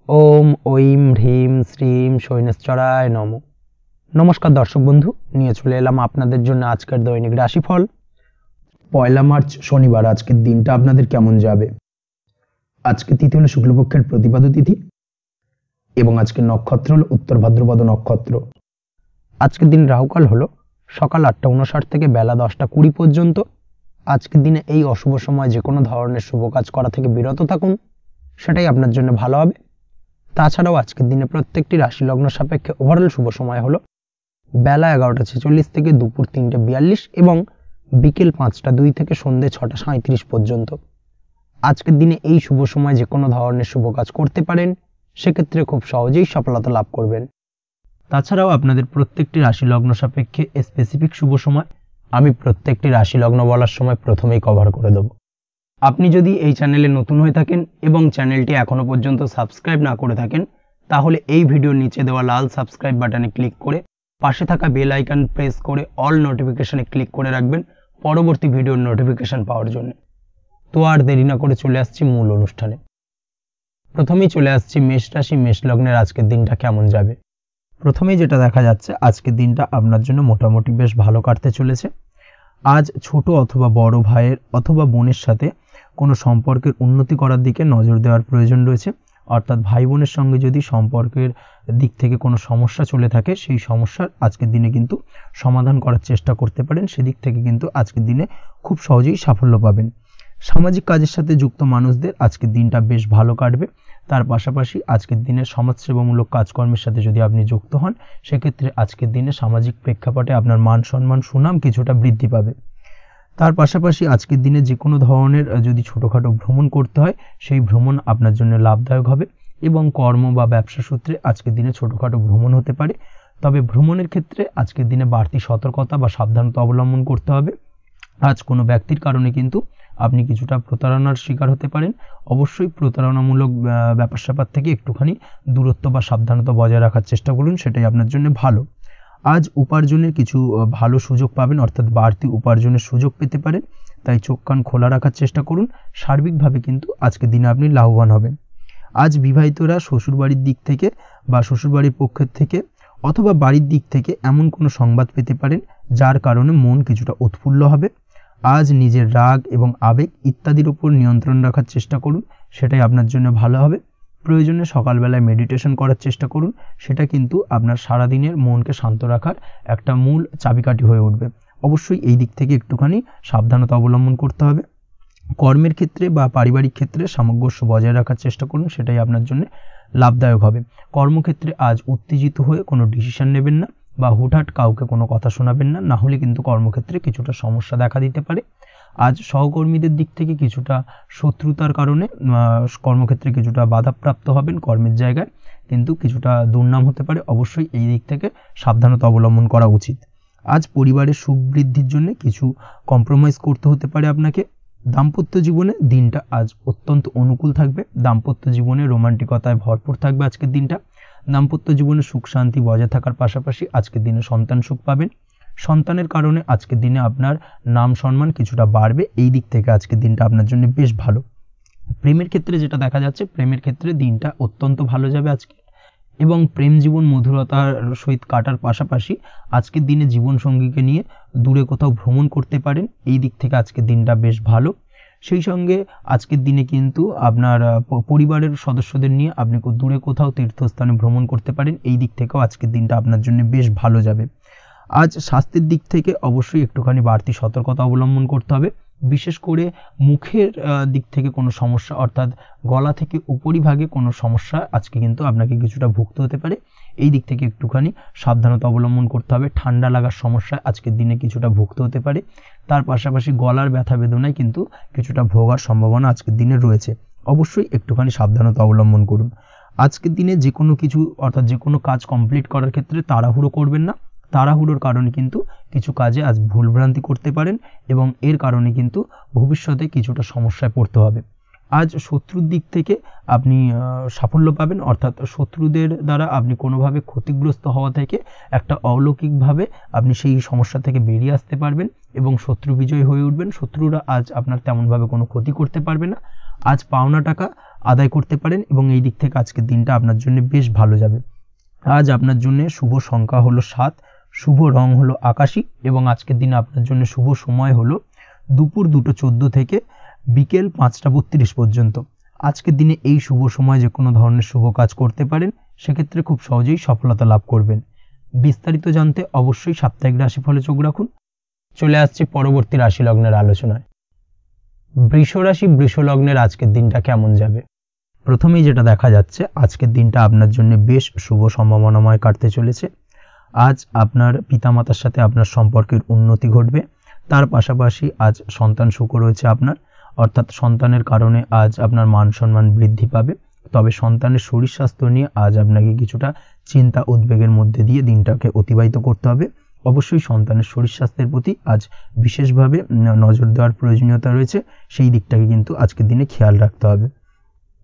ওম ঐম হ্রিম শ্রীম শৈনেশ্বরায় নম। নমস্কার দর্শক বন্ধু, নিয়ে চলে এলাম আপনাদের জন্য আজকের দৈনিক রাশিফল। 1 মার্চ শনিবার আজকের দিনটা আপনাদের কেমন যাবে। আজকে তিথি হলো শুক্লপক্ষের প্রতিপদ তিথি এবং আজকের নক্ষত্র হলো উত্তর ভাদ্রপদ নক্ষত্র। আজকের দিন রাহুকাল হলো সকাল 8:59 থেকে বেলা 10:20 পর্যন্ত। আজকের দিনে এই অশুভ সময় যে কোনো ধরনের শুভ কাজ করা থেকে বিরত থাকুন, সেটাই আপনার জন্য ভালো হবে। তাছাড়াও আজকের দিনে প্রত্যেকটি রাশি লগ্ন সাপেক্ষে ওভারঅল শুভ সময় হলো বেলা 11:46 থেকে দুপুর 3:42 এবং বিকেল 5:02 থেকে সন্ধ্যে 6:37 পর্যন্ত। আজকের দিনে এই শুভ সময় যে কোনো ধরনের শুভ কাজ করতে পারেন, সেক্ষেত্রে খুব সহজেই সফলতা লাভ করবেন। তাছাড়াও আপনাদের প্রত্যেকটি রাশি লগ্ন সাপেক্ষে স্পেসিফিক শুভ সময় আমি প্রত্যেকটি রাশি লগ্ন বলার সময় প্রথমেই কভার করে দেব। আপনি যদি এই চ্যানেলে নতুন হয়ে থাকেন এবং চ্যানেলটি এখনো পর্যন্ত সাবস্ক্রাইব না করে থাকেন, তাহলে এই ভিডিওর নিচে দেওয়া লাল সাবস্ক্রাইব বাটনে ক্লিক করে পাশে থাকা বেল আইকন প্রেস করে অল নোটিফিকেশনে ক্লিক করে রাখবেন পরবর্তী ভিডিওর নোটিফিকেশন পাওয়ার জন্য। তো আর দেরি না করে চলে আসছি মূল অনুষ্ঠানে। প্রথমেই চলে আসছি মেষ রাশি মেষ লগ্নের আজকের দিনটা কেমন যাবে। প্রথমেই যেটা দেখা যাচ্ছে, আজকের দিনটা আপনার জন্য মোটামুটি বেশ ভালো কাটতে চলেছে। আজ ছোট অথবা বড় ভাইয়ের অথবা বোনের সাথে কোনো সম্পর্কের উন্নতি করার দিকে নজর দেওয়ার প্রয়োজন রয়েছে। অর্থাৎ ভাই বোনের সঙ্গে যদি সম্পর্কের দিক থেকে কোনো সমস্যা চলে থাকে, সেই সমস্যার আজকের দিনে কিন্তু সমাধান করার চেষ্টা করতে পারেন। সেদিক থেকে কিন্তু আজকের দিনে খুব সহজেই সাফল্য পাবেন। সামাজিক কাজের সাথে যুক্ত মানুষদের আজকের দিনটা বেশ ভালো কাটবে। তার পাশাপাশি আজকের দিনে সমাজসেবামূলক কাজকর্মের সাথে যদি আপনি যুক্ত হন, সেক্ষেত্রে আজকের দিনে সামাজিক প্রেক্ষাপটে আপনার মান সম্মান সুনাম কিছুটা বৃদ্ধি পাবে। তার পাশাপাশি আজকের দিনে যে কোনো ধরনের যদি ছোটোখাটো ভ্রমণ করতে হয়, সেই ভ্রমণ আপনার জন্য লাভদায়ক হবে এবং কর্ম বা ব্যবসা সূত্রে আজকের দিনে ছোটোখাটো ভ্রমণ হতে পারে। তবে ভ্রমণের ক্ষেত্রে আজকের দিনে বাড়তি সতর্কতা বা সাবধানতা অবলম্বন করতে হবে। আজ কোনো ব্যক্তির কারণে কিন্তু আপনি কিছুটা প্রতারণার শিকার হতে পারেন। অবশ্যই প্রতারণামূলক ব্যাপার স্যাপার থেকে একটুখানি দূরত্ব বা সাবধানতা বজায় রাখার চেষ্টা করুন, সেটাই আপনার জন্য ভালো। আজ উপার্জনের কিছু ভালো সুযোগ পাবেন, অর্থাৎ বাড়তি উপার্জনের সুযোগ পেতে পারেন। তাই চোখ কান খোলা রাখার চেষ্টা করুন। সার্বিকভাবে কিন্তু আজকের দিনে আপনি লাভবান হবেন। আজ বিবাহিতরা শ্বশুরবাড়ির দিক থেকে বা শ্বশুরবাড়ির পক্ষের থেকে অথবা বাড়ির দিক থেকে এমন কোনো সংবাদ পেতে পারেন, যার কারণে মন কিছুটা উৎফুল্ল হবে। আজ নিজের রাগ এবং আবেগ ইত্যাদির উপর নিয়ন্ত্রণ রাখার চেষ্টা করুন, সেটাই আপনার জন্য ভালো হবে। প্রয়োজনে সকালবেলায় মেডিটেশন করার চেষ্টা করুন, সেটা কিন্তু আপনার সারাদিনের মনকে শান্ত রাখার একটা মূল চাবিকাঠি হয়ে উঠবে। অবশ্যই এই দিক থেকে একটুখানি সাবধানতা অবলম্বন করতে হবে। কর্মের ক্ষেত্রে বা পারিবারিক ক্ষেত্রে সামঞ্জস্য বজায় রাখার চেষ্টা করুন, সেটাই আপনার জন্য লাভদায়ক হবে। কর্মক্ষেত্রে আজ উত্তেজিত হয়ে কোনো ডিসিশন নেবেন না বা হুটহাট কাউকে কোনো কথা শোনাবেন না, না হলে কিন্তু কর্মক্ষেত্রে কিছুটা সমস্যা দেখা দিতে পারে। আজ সহকর্মীদের দিক থেকে কিছুটা শত্রুতার কারণে কর্মক্ষেত্রে কিছুটা বাধাপ্রাপ্ত হবেন, কর্মের জায়গায় কিন্তু কিছুটা দুর্নাম হতে পারে। অবশ্যই এই দিক থেকে সাবধানতা অবলম্বন করা উচিত। আজ পরিবারের সুখ বৃদ্ধির জন্য কিছু কম্প্রোমাইজ করতে হতে পারে আপনাকে। দাম্পত্য জীবনে দিনটা আজ অত্যন্ত অনুকূল থাকবে। দাম্পত্য জীবনে রোমান্টিকতায় ভরপুর থাকবে আজকের দিনটা। দাম্পত্য জীবনে সুখ শান্তি বজায় থাকার পাশাপাশি আজকের দিনে সন্তান সুখ পাবেন। সন্তানের কারণে আজকের দিনে আপনার নাম সম্মান কিছুটা বাড়বে। এই দিক থেকে আজকের দিনটা আপনার জন্য বেশ ভালো। প্রেমের ক্ষেত্রে যেটা দেখা যাচ্ছে, প্রেমের ক্ষেত্রে দিনটা অত্যন্ত ভালো যাবে আজকে এবং প্রেম জীবন মধুরতার সহিত কাটার পাশাপাশি আজকের দিনে জীবনসঙ্গীকে নিয়ে দূরে কোথাও ভ্রমণ করতে পারেন। এই দিক থেকে আজকের দিনটা বেশ ভালো। সেই সঙ্গে আজকের দিনে কিন্তু আপনার পরিবারের সদস্যদের নিয়ে আপনি দূরে কোথাও তীর্থস্থানে ভ্রমণ করতে পারেন। এই দিক থেকেও আজকের দিনটা আপনার জন্য বেশ ভালো যাবে। আজ স্বাস্থ্যের দিক থেকে অবশ্যই একটুখানি বাড়তি সতর্কতা অবলম্বন করতে হবে। বিশেষ করে মুখের দিক থেকে কোনো সমস্যা, অর্থাৎ গলা থেকে উপরিভাগে কোনো সমস্যা আজকে কিন্তু আপনাকে কিছুটা ভুগতে হতে পারে। এই দিক থেকে একটুখানি সাবধানতা অবলম্বন করতে হবে। ঠান্ডা লাগার সমস্যা আজকের দিনে কিছুটা ভুগতে হতে পারে। তার পাশাপাশি গলার ব্যথা বেদনায় কিন্তু কিছুটা ভোগার সম্ভাবনা আজকের দিনে রয়েছে। অবশ্যই একটুখানি সাবধানতা অবলম্বন করুন। আজকের দিনে যে কোনো কিছু অর্থাৎ যে কোনো কাজ কমপ্লিট করার ক্ষেত্রে তাড়াহুড়ো করবেন না। তাড়াহুড়োর কারণে কিন্তু কিছু কাজে আজ ভুলভ্রান্তি করতে পারেন এবং এর কারণে কিন্তু ভবিষ্যতে কিছুটা সমস্যায় পড়তে হবে। আজ শত্রুর দিক থেকে আপনি সাফল্য পাবেন, অর্থাৎ শত্রুদের দ্বারা আপনি কোনোভাবে ক্ষতিগ্রস্ত হওয়া থেকে একটা অলৌকিকভাবে আপনি সেই সমস্যা থেকে বেরিয়ে আসতে পারবেন এবং শত্রু বিজয়ী হয়ে উঠবেন। শত্রুরা আজ আপনার তেমনভাবে কোনো ক্ষতি করতে পারবে না। আজ পাওনা টাকা আদায় করতে পারেন এবং এই দিক থেকে আজকের দিনটা আপনার জন্য বেশ ভালো যাবে। আজ আপনার জন্য শুভ সংখ্যা হলো 7, শুভ রং হলো আকাশী এবং আজকের দিনে আপনার জন্য শুভ সময় হলো দুপুর 2:14 থেকে বিকেল 5:32 পর্যন্ত। আজকের দিনে এই শুভ সময় যে কোনো ধরনের শুভ কাজ করতে পারেন, সেক্ষেত্রে খুব সহজেই সফলতা লাভ করবেন। বিস্তারিত জানতে অবশ্যই সাপ্তাহিক রাশিফলে চোখ রাখুন। চলে আসছে পরবর্তী রাশি লগ্নের আলোচনায়। বৃষ রাশি, বৃষ লগ্নের আজকের দিনটা কেমন যাবে? প্রথমেই যেটা দেখা যাচ্ছে, আজকের দিনটা আপনার জন্য বেশ শুভ সম্ভাবনাময় কাটতে চলেছে। আজ আপনার পিতামাতার সাথে আপনার সম্পর্কের উন্নতি ঘটবে। তার পাশাপাশি আজ সন্তান সুখ রয়েছে আপনার, অর্থাৎ সন্তানের কারণে আজ আপনার মান সম্মান বৃদ্ধি পাবে। তবে সন্তানের শরীর স্বাস্থ্য নিয়ে আজ আপনাকে কিছুটা চিন্তা উদ্বেগের মধ্যে দিয়ে দিনটাকে অতিবাহিত করতে হবে। অবশ্যই সন্তানের শরীর স্বাস্থ্যের প্রতি আজ বিশেষভাবে নজর দেওয়ার প্রয়োজনীয়তা রয়েছে, সেই দিকটাকে কিন্তু আজকের দিনে খেয়াল রাখতে হবে।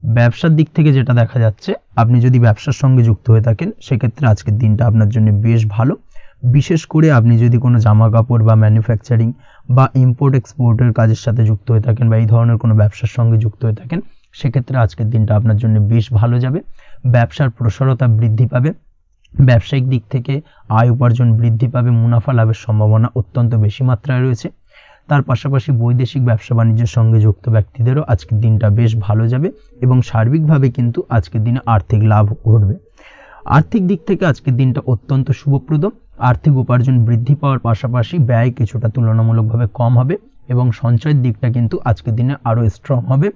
ব্যবসার দিক থেকে যেটা দেখা যাচ্ছে, আপনি যদি ব্যবসার সঙ্গে যুক্ত হয়ে থাকেন, সেক্ষেত্রে আজকের দিনটা আপনার জন্য বেশ ভালো। বিশেষ করে আপনি যদি কোনো জামা কাপড় বা ম্যানুফ্যাকচারিং বা ইম্পোর্ট এক্সপোর্টের কাজের সাথে যুক্ত হয়ে থাকেন বা এই ধরনের কোনো ব্যবসার সঙ্গে যুক্ত হয়ে থাকেন, সেক্ষেত্রে আজকের দিনটা আপনার জন্য বেশ ভালো যাবে। ব্যবসার প্রসারতা বৃদ্ধি পাবে, ব্যবসায়িক দিক থেকে আয় উপার্জন বৃদ্ধি পাবে, মুনাফা লাভের সম্ভাবনা অত্যন্ত বেশি মাত্রায় রয়েছে। তার পাশাপাশি বৈদেশিক ব্যবসা বাণিজ্যের সঙ্গে যুক্ত ব্যক্তিদেরও আজকের দিনটা বেশ ভালো যাবে এবং সার্বিকভাবে কিন্তু আজকের দিনে আর্থিক লাভ ঘটবে। আর্থিক দিক থেকে আজকের দিনটা অত্যন্ত শুভপ্রদ। আর্থিক উপার্জন বৃদ্ধি পাওয়ার পাশাপাশি ব্যয় কিছুটা তুলনামূলকভাবে কম হবে এবং সঞ্চয়ের দিকটা কিন্তু আজকের দিনে আরও স্ট্রং হবে।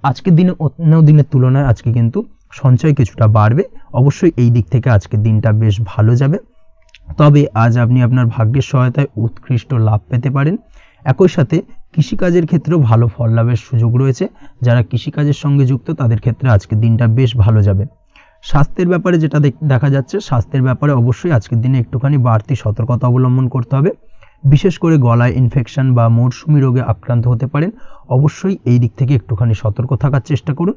আজকের দিনে অন্য দিনের তুলনায় আজকে কিন্তু সঞ্চয় কিছুটা বাড়বে। অবশ্যই এই দিক থেকে আজকের দিনটা বেশ ভালো যাবে। তবে আজ আপনি আপনার ভাগ্যের সহায়তায় উৎকৃষ্ট লাভ পেতে পারেন। একই সাথে কৃষিকাজের ক্ষেত্রেও ভালো ফল লাভের সুযোগ রয়েছে। যারা কৃষিকাজের সঙ্গে যুক্ত তাদের ক্ষেত্রে আজকের দিনটা বেশ ভালো যাবে। স্বাস্থ্যের ব্যাপারে যেটা দেখা যাচ্ছে, স্বাস্থ্যের ব্যাপারে অবশ্যই আজকের দিনে একটুখানি বাড়তি সতর্কতা অবলম্বন করতে হবে। বিশেষ করে গলায় ইনফেকশন বা মৌসুমি রোগে আক্রান্ত হতে পারেন। অবশ্যই এই দিক থেকে একটুখানি সতর্ক থাকার চেষ্টা করুন।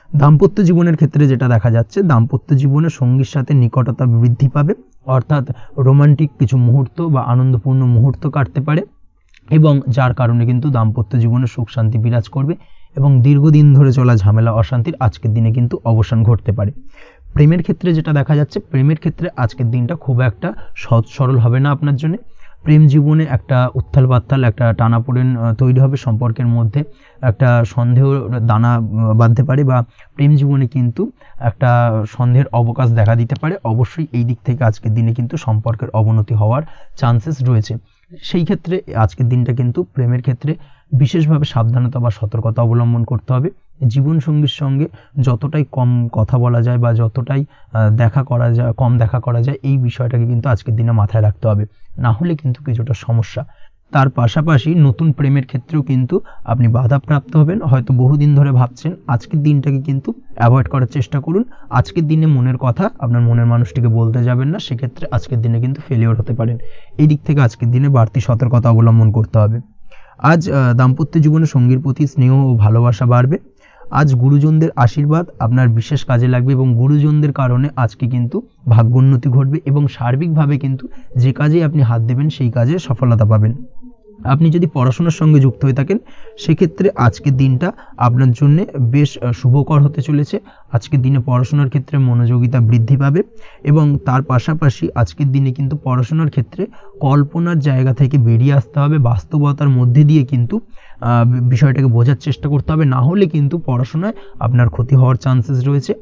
দাম্পত্য জীবনের ক্ষেত্রে যেটা দেখা যাচ্ছে, দাম্পত্য জীবনে সঙ্গীর সাথে নিকটতা বৃদ্ধি পাবে, অর্থাৎ রোমান্টিক কিছু মুহূর্ত বা আনন্দপূর্ণ মুহূর্ত কাটতে পারে এবং যার কারণে কিন্তু দাম্পত্য জীবনে সুখ শান্তি বিরাজ করবে এবং দীর্ঘদিন ধরে চলা ঝামেলা অশান্তির আজকের দিনে কিন্তু অবসান ঘটতে পারে। প্রেমের ক্ষেত্রে যেটা দেখা যাচ্ছে, প্রেমের ক্ষেত্রে আজকের দিনটা খুব একটা সহজ সরল হবে না আপনার জন্য। প্রেম জীবনে একটা উত্থাল পাত্তাল একটা টানাপোড়েন তৈরি হবে, সম্পর্কের মধ্যে একটা সন্দেহ দানা বাঁধতে পারে বা প্রেম জীবনে কিন্তু একটা সন্দেহের অবকাশ দেখা দিতে পারে। অবশ্যই এই দিক থেকে আজকের দিনে কিন্তু সম্পর্কের অবনতি হওয়ার চান্সেস রয়েছে। সেই ক্ষেত্রে আজকের দিনটা কিন্তু প্রেমের ক্ষেত্রে বিশেষভাবে সাবধানতা বা সতর্কতা অবলম্বন করতে হবে। জীবনসঙ্গীর সঙ্গে যতটাই কম কথা বলা যায় বা যতটাই কম দেখা করা যায়, এই বিষয়টাকে কিন্তু আজকের দিনে মাথায় রাখতে হবে, না হলে কিন্তু কিছুটা সমস্যা। তার পাশাপাশি নতুন প্রেমের ক্ষেত্রেও কিন্তু আপনি বাধাপ্রাপ্ত হবেন। হয়তো বহুদিন ধরে ভাবছেন, আজকের দিনটাকে কিন্তু অ্যাভয়েড করার চেষ্টা করুন। আজকের দিনে মনের কথা আপনার মনের মানুষটিকে বলতে যাবেন না, সেক্ষেত্রে আজকের দিনে কিন্তু ফেলিওর হতে পারেন। এই দিক থেকে আজকের দিনে বাড়তি সতর্কতা অবলম্বন করতে হবে। আজ দাম্পত্য জীবনে সঙ্গীর প্রতি স্নেহ ও ভালোবাসা বাড়বে। আজ গুরুজনদের আশীর্বাদ আপনার বিশেষ কাজে লাগবে এবং গুরুজনদের কারণে আজকে কিন্তু ভাগ্যোন্নতি ঘটবে এবং সার্বিকভাবে কিন্তু যে কাজে আপনি হাত দেবেন সেই কাজে সফলতা পাবেন। আপনি যদি পড়াশোনার সঙ্গে যুক্ত হয়ে থাকেন, সেক্ষেত্রে আজকের দিনটা আপনার জন্য বেশ শুভকর হতে চলেছে। আজকের দিনে পড়াশোনার ক্ষেত্রে মনোযোগিতা বৃদ্ধি পাবে এবং তার পাশাপাশি আজকের দিনে কিন্তু পড়াশোনার ক্ষেত্রে কল্পনার জায়গা থেকে বেরিয়ে আসতে হবে, বাস্তবতার মধ্যে দিয়ে কিন্তু বিষয়টাকে বোঝার চেষ্টা করতে হবে, না হলে কিন্তু পড়াশোনায় আপনার ক্ষতি হওয়ার চান্সেস রয়েছে।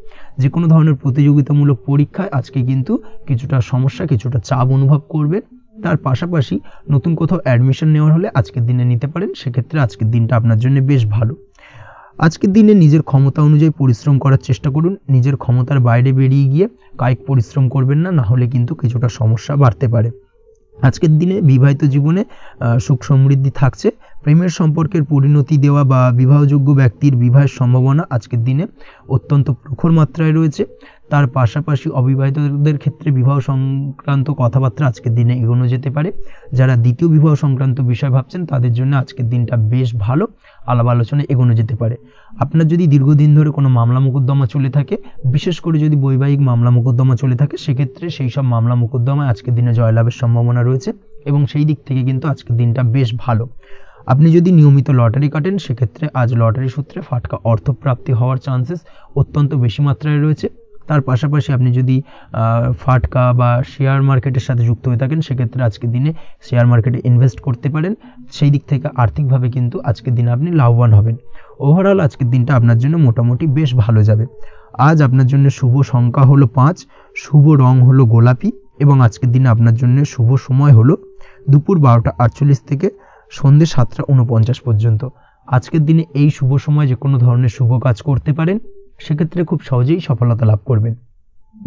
যে কোনো ধরনের প্রতিযোগিতামূলক পরীক্ষায় আজকে কিন্তু কিছুটা সমস্যা, কিছুটা চাপ অনুভব করবে। তার পাশাপাশি নতুন কোথাও অ্যাডমিশন নেওয়ার হলে আজকের দিনে নিতে পারেন, সেক্ষেত্রে আজকের দিনটা আপনার জন্য বেশ ভালো। আজকের দিনে নিজের ক্ষমতা অনুযায়ী পরিশ্রম করার চেষ্টা করুন। নিজের ক্ষমতার বাইরে বেরিয়ে গিয়ে কায়িক পরিশ্রম করবেন না, না হলে কিন্তু কিছুটা সমস্যা বাড়তে পারে। আজকের দিনে বিবাহিত জীবনে সুখ সমৃদ্ধি থাকছে। প্রেমের সম্পর্কের পরিণতি দেওয়া বা বিবাহযোগ্য ব্যক্তির বিবাহের সম্ভাবনা আজকের দিনে অত্যন্ত প্রখর মাত্রায় রয়েছে। তার পাশাপাশি অবিবাহিতদের ক্ষেত্রে বিবাহ সংক্রান্ত কথাবার্তা আজকের দিনে এগোনো যেতে পারে। যারা দ্বিতীয় বিবাহ সংক্রান্ত বিষয় ভাবছেন তাদের জন্য আজকের দিনটা বেশ ভালো। আলাপ আলোচনায় এগোনো যেতে পারে। আপনার যদি দীর্ঘদিন ধরে কোনো মামলা মোকদ্দমা চলে থাকে, বিশেষ করে যদি বৈবাহিক মামলা মোকদ্দমা চলে থাকে, সেক্ষেত্রে সেই সব মামলা মোকদ্দমায় আজকের দিনে জয়লাভের সম্ভাবনা রয়েছে এবং সেই দিক থেকে কিন্তু আজকের দিনটা বেশ ভালো। আপনি যদি নিয়মিত লটারি কাটেন, সেক্ষেত্রে আজ লটারি সূত্রে ফাটকা অর্থপ্রাপ্তি হওয়ার চান্সেস অত্যন্ত বেশি মাত্রায় রয়েছে। তার পাশাপাশি আপনি যদি ফাটকা বা শেয়ার মার্কেটের সাথে যুক্ত হয়ে থাকেন, সেক্ষেত্রে আজকের দিনে শেয়ার মার্কেটে ইনভেস্ট করতে পারেন। সেই দিক থেকে আর্থিকভাবে কিন্তু আজকের দিনে আপনি লাভবান হবেন। ওভারঅল আজকের দিনটা আপনার জন্য মোটামুটি বেশ ভালো যাবে। আজ আপনার জন্য শুভ সংখ্যা হলো 5, শুভ রং হলো গোলাপি এবং আজকের দিনে আপনার জন্য শুভ সময় হলো দুপুর 12:48 থেকে সন্ধ্যে 7:49 পর্যন্ত। আজকের দিনে এই শুভ সময় যে কোনো ধরনের শুভ কাজ করতে পারেন, সেক্ষেত্রে খুব সহজেই সফলতা লাভ করবেন।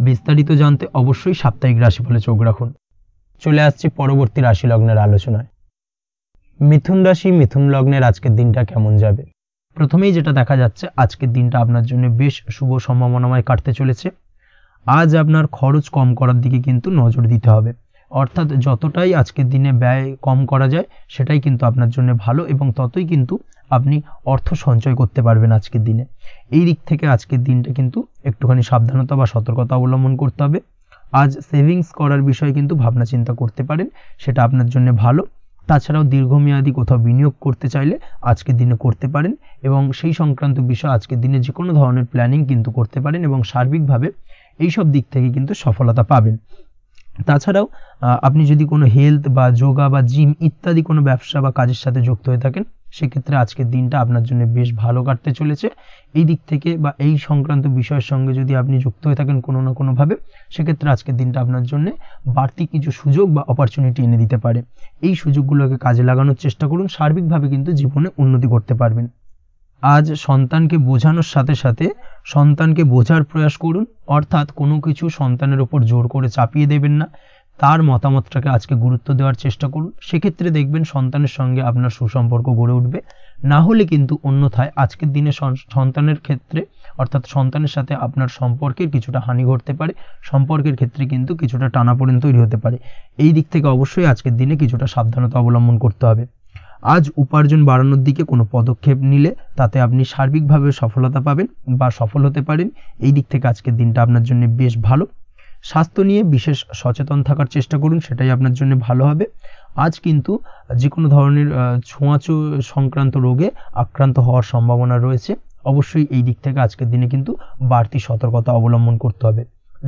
বিস্তারিত জানতে অবশ্যই সাপ্তাহিক রাশিফলে চোখ রাখুন। চলে আসছি পরবর্তী রাশি লগ্নের আলোচনায়। মিথুন রাশি, মিথুন লগ্নের আজকের দিনটা কেমন যাবে? প্রথমেই যেটা দেখা যাচ্ছে, আজকের দিনটা আপনার জন্য বেশ শুভ সম্ভাবনাময় কাটতে চলেছে। আজ আপনার খরচ কম করার দিকে কিন্তু নজর দিতে হবে, অর্থাৎ যতটাই আজকের দিনে ব্যয় কম করা যায় সেটাই কিন্তু আপনার জন্য ভালো এবং ততই কিন্তু আপনি অর্থ সঞ্চয় করতে পারবেন আজকের দিনে। এই দিক থেকে আজকের দিনটা কিন্তু একটুখানি সাবধানতা বা সতর্কতা অবলম্বন করতে হবে। আজ সেভিংস করার বিষয়ে কিন্তু ভাবনা চিন্তা করতে পারেন, সেটা আপনার জন্য ভালো। তাছাড়াও দীর্ঘমেয়াদী কোথাও বিনিয়োগ করতে চাইলে আজকের দিনে করতে পারেন এবং সেই সংক্রান্ত বিষয় আজকের দিনে যে কোনো ধরনের প্ল্যানিং কিন্তু করতে পারেন এবং সার্বিকভাবে এইসব দিক থেকে কিন্তু সফলতা পাবেন। তাছাড়াও আপনি যদি কোনো হেলথ বা যোগা বা জিম ইত্যাদি কোনো ব্যবসা বা কাজের সাথে যুক্ত হয়ে থাকেন, সেক্ষেত্রে আজকের দিনটা আপনার জন্য বেশ ভালো কাটতে চলেছে। এই দিক থেকে বা এই সংক্রান্ত বিষয়ের সঙ্গে যদি আপনি যুক্ত হয়ে থাকেন কোনো না কোনোভাবে, সেক্ষেত্রে আজকের দিনটা আপনার জন্য বাড়তি কিছু সুযোগ বা অপরচুনিটি এনে দিতে পারে। এই সুযোগগুলোকে কাজে লাগানোর চেষ্টা করুন, সার্বিকভাবে কিন্তু জীবনে উন্নতি করতে পারবেন। আজ সন্তানকে বোঝানোর সাথে সাথে সন্তানকে বোঝার প্রয়াস করুন, অর্থাৎ কোনো কিছু সন্তানের ওপর জোর করে চাপিয়ে দেবেন না, তার মতামতটাকে আজকে গুরুত্ব দেওয়ার চেষ্টা করুন। সেক্ষেত্রে দেখবেন সন্তানের সঙ্গে আপনার সুসম্পর্ক গড়ে উঠবে। না হলে কিন্তু অন্যথায় আজকের দিনে সন্তানের ক্ষেত্রে অর্থাৎ সন্তানের সাথে আপনার সম্পর্কের কিছুটা হানি ঘটতে পারে, সম্পর্কের ক্ষেত্রে কিন্তু কিছুটা টানাপোড়েন তৈরি হতে পারে। এই দিক থেকে অবশ্যই আজকের দিনে কিছুটা সাবধানতা অবলম্বন করতে হবে। আজ উপার্জন বাড়ানোর দিকে কোনো পদক্ষেপ নিলে তাতে আপনি সার্বিকভাবে সফলতা পাবেন বা সফল হতে পারেন। এই দিক থেকে আজকের দিনটা আপনার জন্য বেশ ভালো। স্বাস্থ্য নিয়ে বিশেষ সচেতন থাকার চেষ্টা করুন, সেটাই আপনার জন্য ভালো হবে। আজ কিন্তু যে কোনো ধরনের ছোঁয়াচে সংক্রান্ত রোগে আক্রান্ত হওয়ার সম্ভাবনা রয়েছে। অবশ্যই এই দিক থেকে আজকের দিনে কিন্তু বাড়তি সতর্কতা অবলম্বন করতে হবে।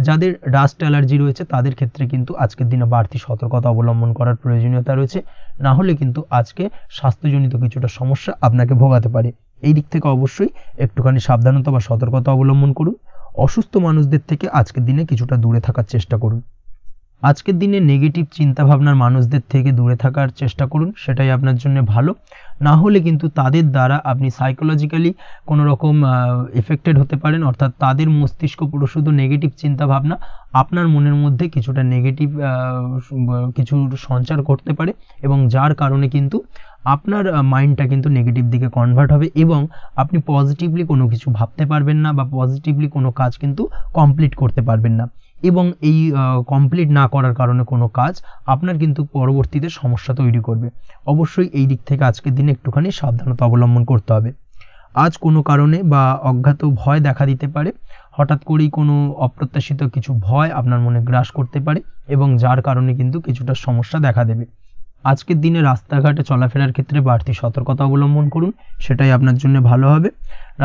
যাদের ডাস্ট অ্যালার্জি রয়েছে তাদের ক্ষেত্রে কিন্তু আজকের দিনে বাড়তি সতর্কতা অবলম্বন করার প্রয়োজনীয়তা রয়েছে, না হলে কিন্তু আজকে স্বাস্থ্যজনিত কিছুটা সমস্যা আপনাকে ভোগাতে পারে। এই দিক থেকে অবশ্যই একটুখানি সাবধানতা বা সতর্কতা অবলম্বন করুন। অসুস্থ মানুষদের থেকে আজকের দিনে কিছুটা দূরে থাকার চেষ্টা করুন। আজকের দিনে নেগেটিভ চিন্তাভাবনার মানুষদের থেকে দূরে থাকার চেষ্টা করুন, সেটাই আপনার জন্য ভালো। না হলে কিন্তু তাদের দ্বারা আপনি সাইকোলজিক্যালি কোনো রকম এফেক্টেড হতে পারেন, অর্থাৎ তাদের মস্তিষ্ক পুরো শুধু নেগেটিভ চিন্তাভাবনা আপনার মনের মধ্যে কিছুটা নেগেটিভ কিছু সঞ্চার করতে পারে এবং যার কারণে কিন্তু আপনার মাইন্ডটা কিন্তু নেগেটিভ দিকে কনভার্ট হবে এবং আপনি পজিটিভলি কোনো কিছু ভাবতে পারবেন না বা পজিটিভলি কোনো কাজ কিন্তু কমপ্লিট করতে পারবেন না এবং এই কমপ্লিট না করার কারণে কোনো কাজ আপনার কিন্তু পরবর্তীতে সমস্যা তৈরি করবে। অবশ্যই এই দিক থেকে আজকের দিনে একটুখানি সাবধানতা অবলম্বন করতে হবে। আজ কোনো কারণে বা অজ্ঞাত ভয় দেখা দিতে পারে, হঠাৎ করেই কোনো অপ্রত্যাশিত কিছু ভয় আপনার মনে গ্রাস করতে পারে এবং যার কারণে কিন্তু কিছুটা সমস্যা দেখা দেবে। আজকের দিনে রাস্তাঘাটে চলাফেরার ক্ষেত্রে বাড়তি সতর্কতা অবলম্বন করুন, সেটাই আপনার জন্য ভালো হবে।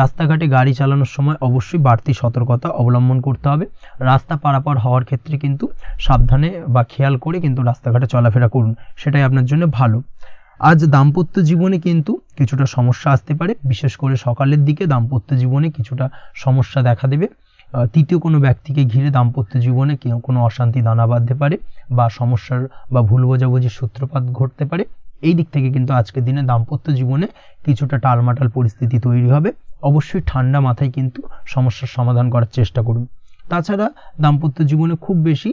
রাস্তাঘাটে গাড়ি চালানোর সময় অবশ্যই বাড়তি সতর্কতা অবলম্বন করতে হবে। রাস্তা পারাপার হওয়ার ক্ষেত্রে কিন্তু সাবধানে বা খেয়াল করে কিন্তু রাস্তাঘাটে চলাফেরা করুন, সেটাই আপনার জন্য ভালো। আজ দাম্পত্য জীবনে কিন্তু কিছুটা সমস্যা আসতে পারে, বিশেষ করে সকালের দিকে দাম্পত্য জীবনে কিছুটা সমস্যা দেখা দেবে। তৃতীয় কোনো ব্যক্তিকে ঘিরে দাম্পত্য জীবনে কোনো অশান্তি দানা বাঁধতে পারে বা সমস্যার বা ভুল বোঝাবুঝির সূত্রপাত ঘটতে পারে। এই দিক থেকে কিন্তু আজকের দিনে দাম্পত্য জীবনে কিছুটা টালমাটাল পরিস্থিতি তৈরি হবে। অবশ্যই ঠান্ডা মাথায় কিন্তু সমস্যার সমাধান করার চেষ্টা করুন। তাছাড়া দাম্পত্য জীবনে খুব বেশি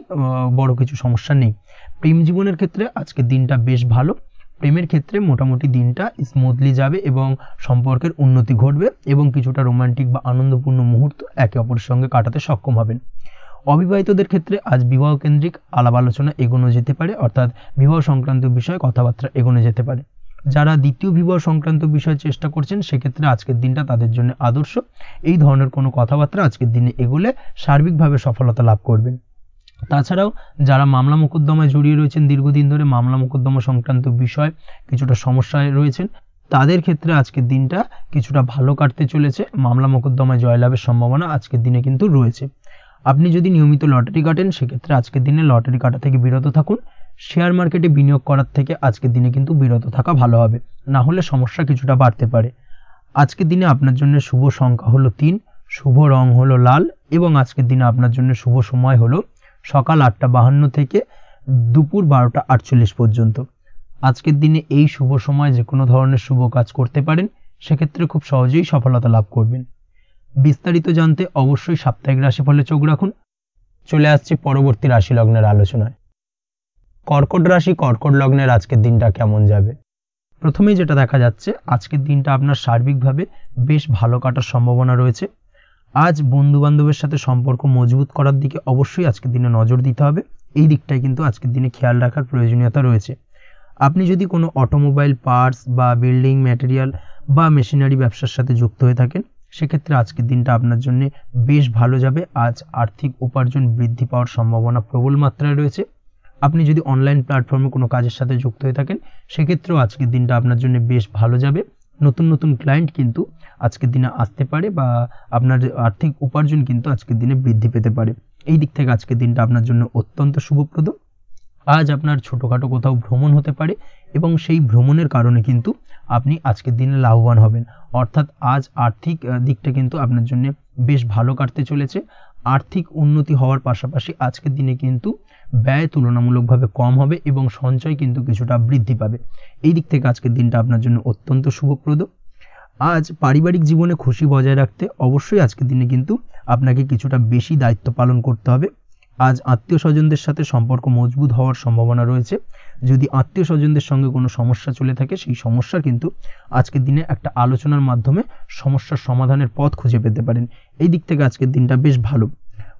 বড় কিছু সমস্যা নেই। প্রেম জীবনের ক্ষেত্রে আজকের দিনটা বেশ ভালো। প্রেমের ক্ষেত্রে মোটামুটি দিনটা স্মুথলি যাবে এবং সম্পর্কের উন্নতি ঘটবে এবং কিছুটা রোমান্টিক বা আনন্দপূর্ণ মুহূর্ত একে অপরের সঙ্গে কাটাতে সক্ষম হবেন। অবিবাহিতদের ক্ষেত্রে আজ বিবাহ কেন্দ্রিক আলাপ আলোচনা এগোনো যেতে পারে, অর্থাৎ বিবাহ সংক্রান্ত বিষয়ে কথাবার্তা এগোনো যেতে পারে। যারা দ্বিতীয় বিবাহ সংক্রান্ত বিষয়ে চেষ্টা করছেন সেক্ষেত্রে আজকের দিনটা তাদের জন্য আদর্শ। এই ধরনের কোনো কথাবার্তা আজকের দিনে এগোলে সার্বিকভাবে সফলতা লাভ করবেন। তাছাড়াও যারা মামলা মোকদ্দমায় জড়িয়ে রয়েছেন, দীর্ঘদিন ধরে মামলা মোকদ্দমা সংক্রান্ত বিষয় কিছুটা সমস্যায় রয়েছেন, তাদের ক্ষেত্রে আজকের দিনটা কিছুটা ভালো কাটতে চলেছে। মামলা মোকদ্দমায় জয়লাভের সম্ভাবনা আজকের দিনে কিন্তু রয়েছে। আপনি যদি নিয়মিত লটারি কাটেন সেক্ষেত্রে আজকের দিনে লটারি কাটা থেকে বিরত থাকুন। শেয়ার মার্কেটে বিনিয়োগ করার থেকে আজকের দিনে কিন্তু বিরত থাকা ভালো হবে, না হলে সমস্যা কিছুটা বাড়তে পারে। আজকের দিনে আপনার জন্য শুভ সংখ্যা হলো 3, শুভ রং হলো লাল এবং আজকের দিনে আপনার জন্য শুভ সময় হলো সকাল 8:52 থেকে দুপুর 12:48 পর্যন্ত। আজকের দিনে এই শুভ সময় যে কোনো ধরনের শুভ কাজ করতে পারেন, সেক্ষেত্রে খুব সহজেই সফলতা লাভ করবেন। বিস্তারিত জানতে অবশ্যই সাপ্তাহিক রাশিফলে চোখ রাখুন। চলে আসছি পরবর্তী রাশি লগ্নের আলোচনায়। কর্কট রাশি, কর্কট লগ্নের আজকের দিনটা কেমন যাবে? প্রথমেই যেটা দেখা যাচ্ছে, আজকের দিনটা আপনার সার্বিকভাবে বেশ ভালো কাটার সম্ভাবনা রয়েছে। আজ বন্ধু বান্ধবের সাথে সম্পর্ক মজবুত করার দিকে অবশ্যই আজকের দিনে নজর দিতে হবে। এই দিকটাই কিন্তু আজকের দিনে খেয়াল রাখার প্রয়োজনীয়তা রয়েছে। আপনি যদি কোনো অটোমোবাইল পার্টস বা বিল্ডিং ম্যাটেরিয়াল বা মেশিনারি ব্যবসার সাথে যুক্ত হয়ে থাকেন, সেক্ষেত্রে আজকের দিনটা আপনার জন্য বেশ ভালো যাবে। আজ আর্থিক উপার্জন বৃদ্ধি পাওয়ার সম্ভাবনা প্রবল মাত্রায় রয়েছে। আপনি যদি অনলাইন প্ল্যাটফর্মে কোনো কাজের সাথে যুক্ত হয়ে থাকেন, সেক্ষেত্রেও আজকের দিনটা আপনার জন্য বেশ ভালো যাবে। নতুন নতুন ক্লায়েন্ট কিন্তু আজকের দিনে আসতে পারে বা আপনার আর্থিক উপার্জন কিন্তু আজকের দিনে বৃদ্ধি পেতে পারে। এই দিক থেকে আজকের দিনটা আপনার জন্য অত্যন্ত শুভপ্রদ। আজ আপনার ছোটোখাটো কোথাও ভ্রমণ হতে পারে এবং সেই ভ্রমণের কারণে কিন্তু আপনি আজকের দিনে লাভবান হবেন। অর্থাৎ আজ আর্থিক দিকটা কিন্তু আপনার জন্য বেশ ভালো কাটতে চলেছে। আর্থিক উন্নতি হওয়ার পাশাপাশি আজকের দিনে কিন্তু ব্যয় তুলনামূলকভাবে কম হবে এবং সঞ্চয় কিন্তু কিছুটা বৃদ্ধি পাবে। এই দিক থেকে আজকের দিনটা আপনার জন্য অত্যন্ত শুভপ্রদ। আজ পারিবারিক জীবনে খুশি বজায় রাখতে অবশ্যই আজকের দিনে কিন্তু আপনাকে কিছুটা বেশি দায়িত্ব পালন করতে হবে। আজ আত্মীয় স্বজনদের সাথে সম্পর্ক মজবুত হওয়ার সম্ভাবনা রয়েছে। যদি আত্মীয় স্বজনদের সঙ্গে কোনো সমস্যা চলে থাকে, সেই সমস্যা কিন্তু আজকের দিনে একটা আলোচনার মাধ্যমে সমস্যার সমাধানের পথ খুঁজে পেতে পারেন। এই দিক থেকে আজকের দিনটা বেশ ভালো।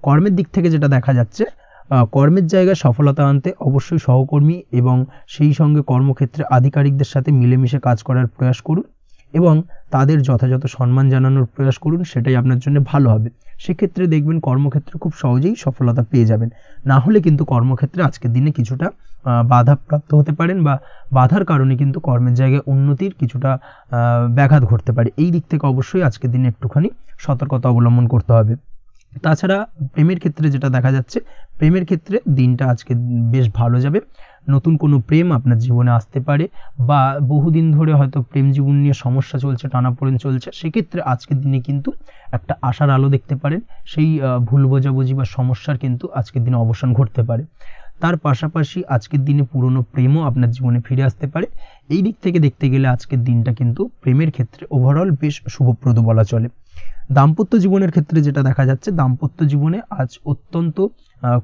কর্মের দিক থেকে যেটা দেখা যাচ্ছে, কর্মের জায়গায় সফলতা আনতে অবশ্যই সহকর্মী এবং সেই সঙ্গে কর্মক্ষেত্রে আধিকারিকদের সাথে মিলেমিশে কাজ করার প্রয়াস করুন এবং তাদের যথাযথ সম্মান জানানোর প্রয়াস করুন, সেটাই আপনার জন্য ভালো হবে। সেক্ষেত্রে দেখবেন কর্মক্ষেত্রে খুব সহজেই সফলতা পেয়ে যাবেন। না হলে কিন্তু কর্মক্ষেত্রে আজকের দিনে কিছুটা বাধাপ্রাপ্ত হতে পারেন বা বাধার কারণে কিন্তু কর্মের জায়গায় উন্নতির কিছুটা ব্যাঘাত ঘটতে পারে। এই দিক থেকে অবশ্যই আজকের দিনে একটুখানি সতর্কতা অবলম্বন করতে হবে। তাছাড়া প্রেমের ক্ষেত্রে যেটা দেখা যাচ্ছে, প্রেমের ক্ষেত্রে দিনটা আজকে বেশ ভালো যাবে। নতুন কোনো প্রেম আপনার জীবনে আসতে পারে বা বহুদিন ধরে হয়তো প্রেম জীবন নিয়ে সমস্যা চলছে, টানাপোড়েন চলছে, সেক্ষেত্রে আজকের দিনে কিন্তু একটা আশার আলো দেখতে পারেন। সেই ভুল বোঝাবুঝি বা সমস্যার কিন্তু আজকের দিনে অবসান ঘটতে পারে। তার পাশাপাশি আজকের দিনে পুরনো প্রেমও আপনার জীবনে ফিরে আসতে পারে। এই দিক থেকে দেখতে গেলে আজকের দিনটা কিন্তু প্রেমের ক্ষেত্রে ওভারঅল বেশ শুভপ্রদ বলা চলে। দাম্পত্য জীবনের ক্ষেত্রে যেটা দেখা যাচ্ছে, দাম্পত্য জীবনে আজ অত্যন্ত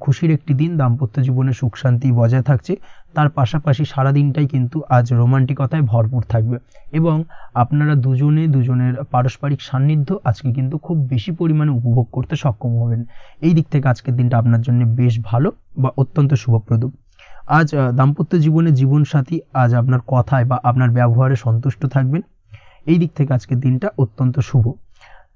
খুশির একটি দিন। দাম্পত্য জীবনে সুখ শান্তি বজায় থাকছে। তার পাশাপাশি সারা দিনটাই কিন্তু আজ রোমান্টিকতায় ভরপুর থাকবে এবং আপনারা দুজনের পারস্পরিক সান্নিধ্য আজকে কিন্তু খুব বেশি পরিমাণে উপভোগ করতে সক্ষম হবেন। এই দিক থেকে আজকের দিনটা আপনার জন্য বেশ ভালো বা অত্যন্ত শুভপ্রদ। আজ দাম্পত্য জীবনে জীবনসাথী আজ আপনার কথায় বা আপনার ব্যবহারে সন্তুষ্ট থাকবেন। এই দিক থেকে আজকের দিনটা অত্যন্ত শুভ।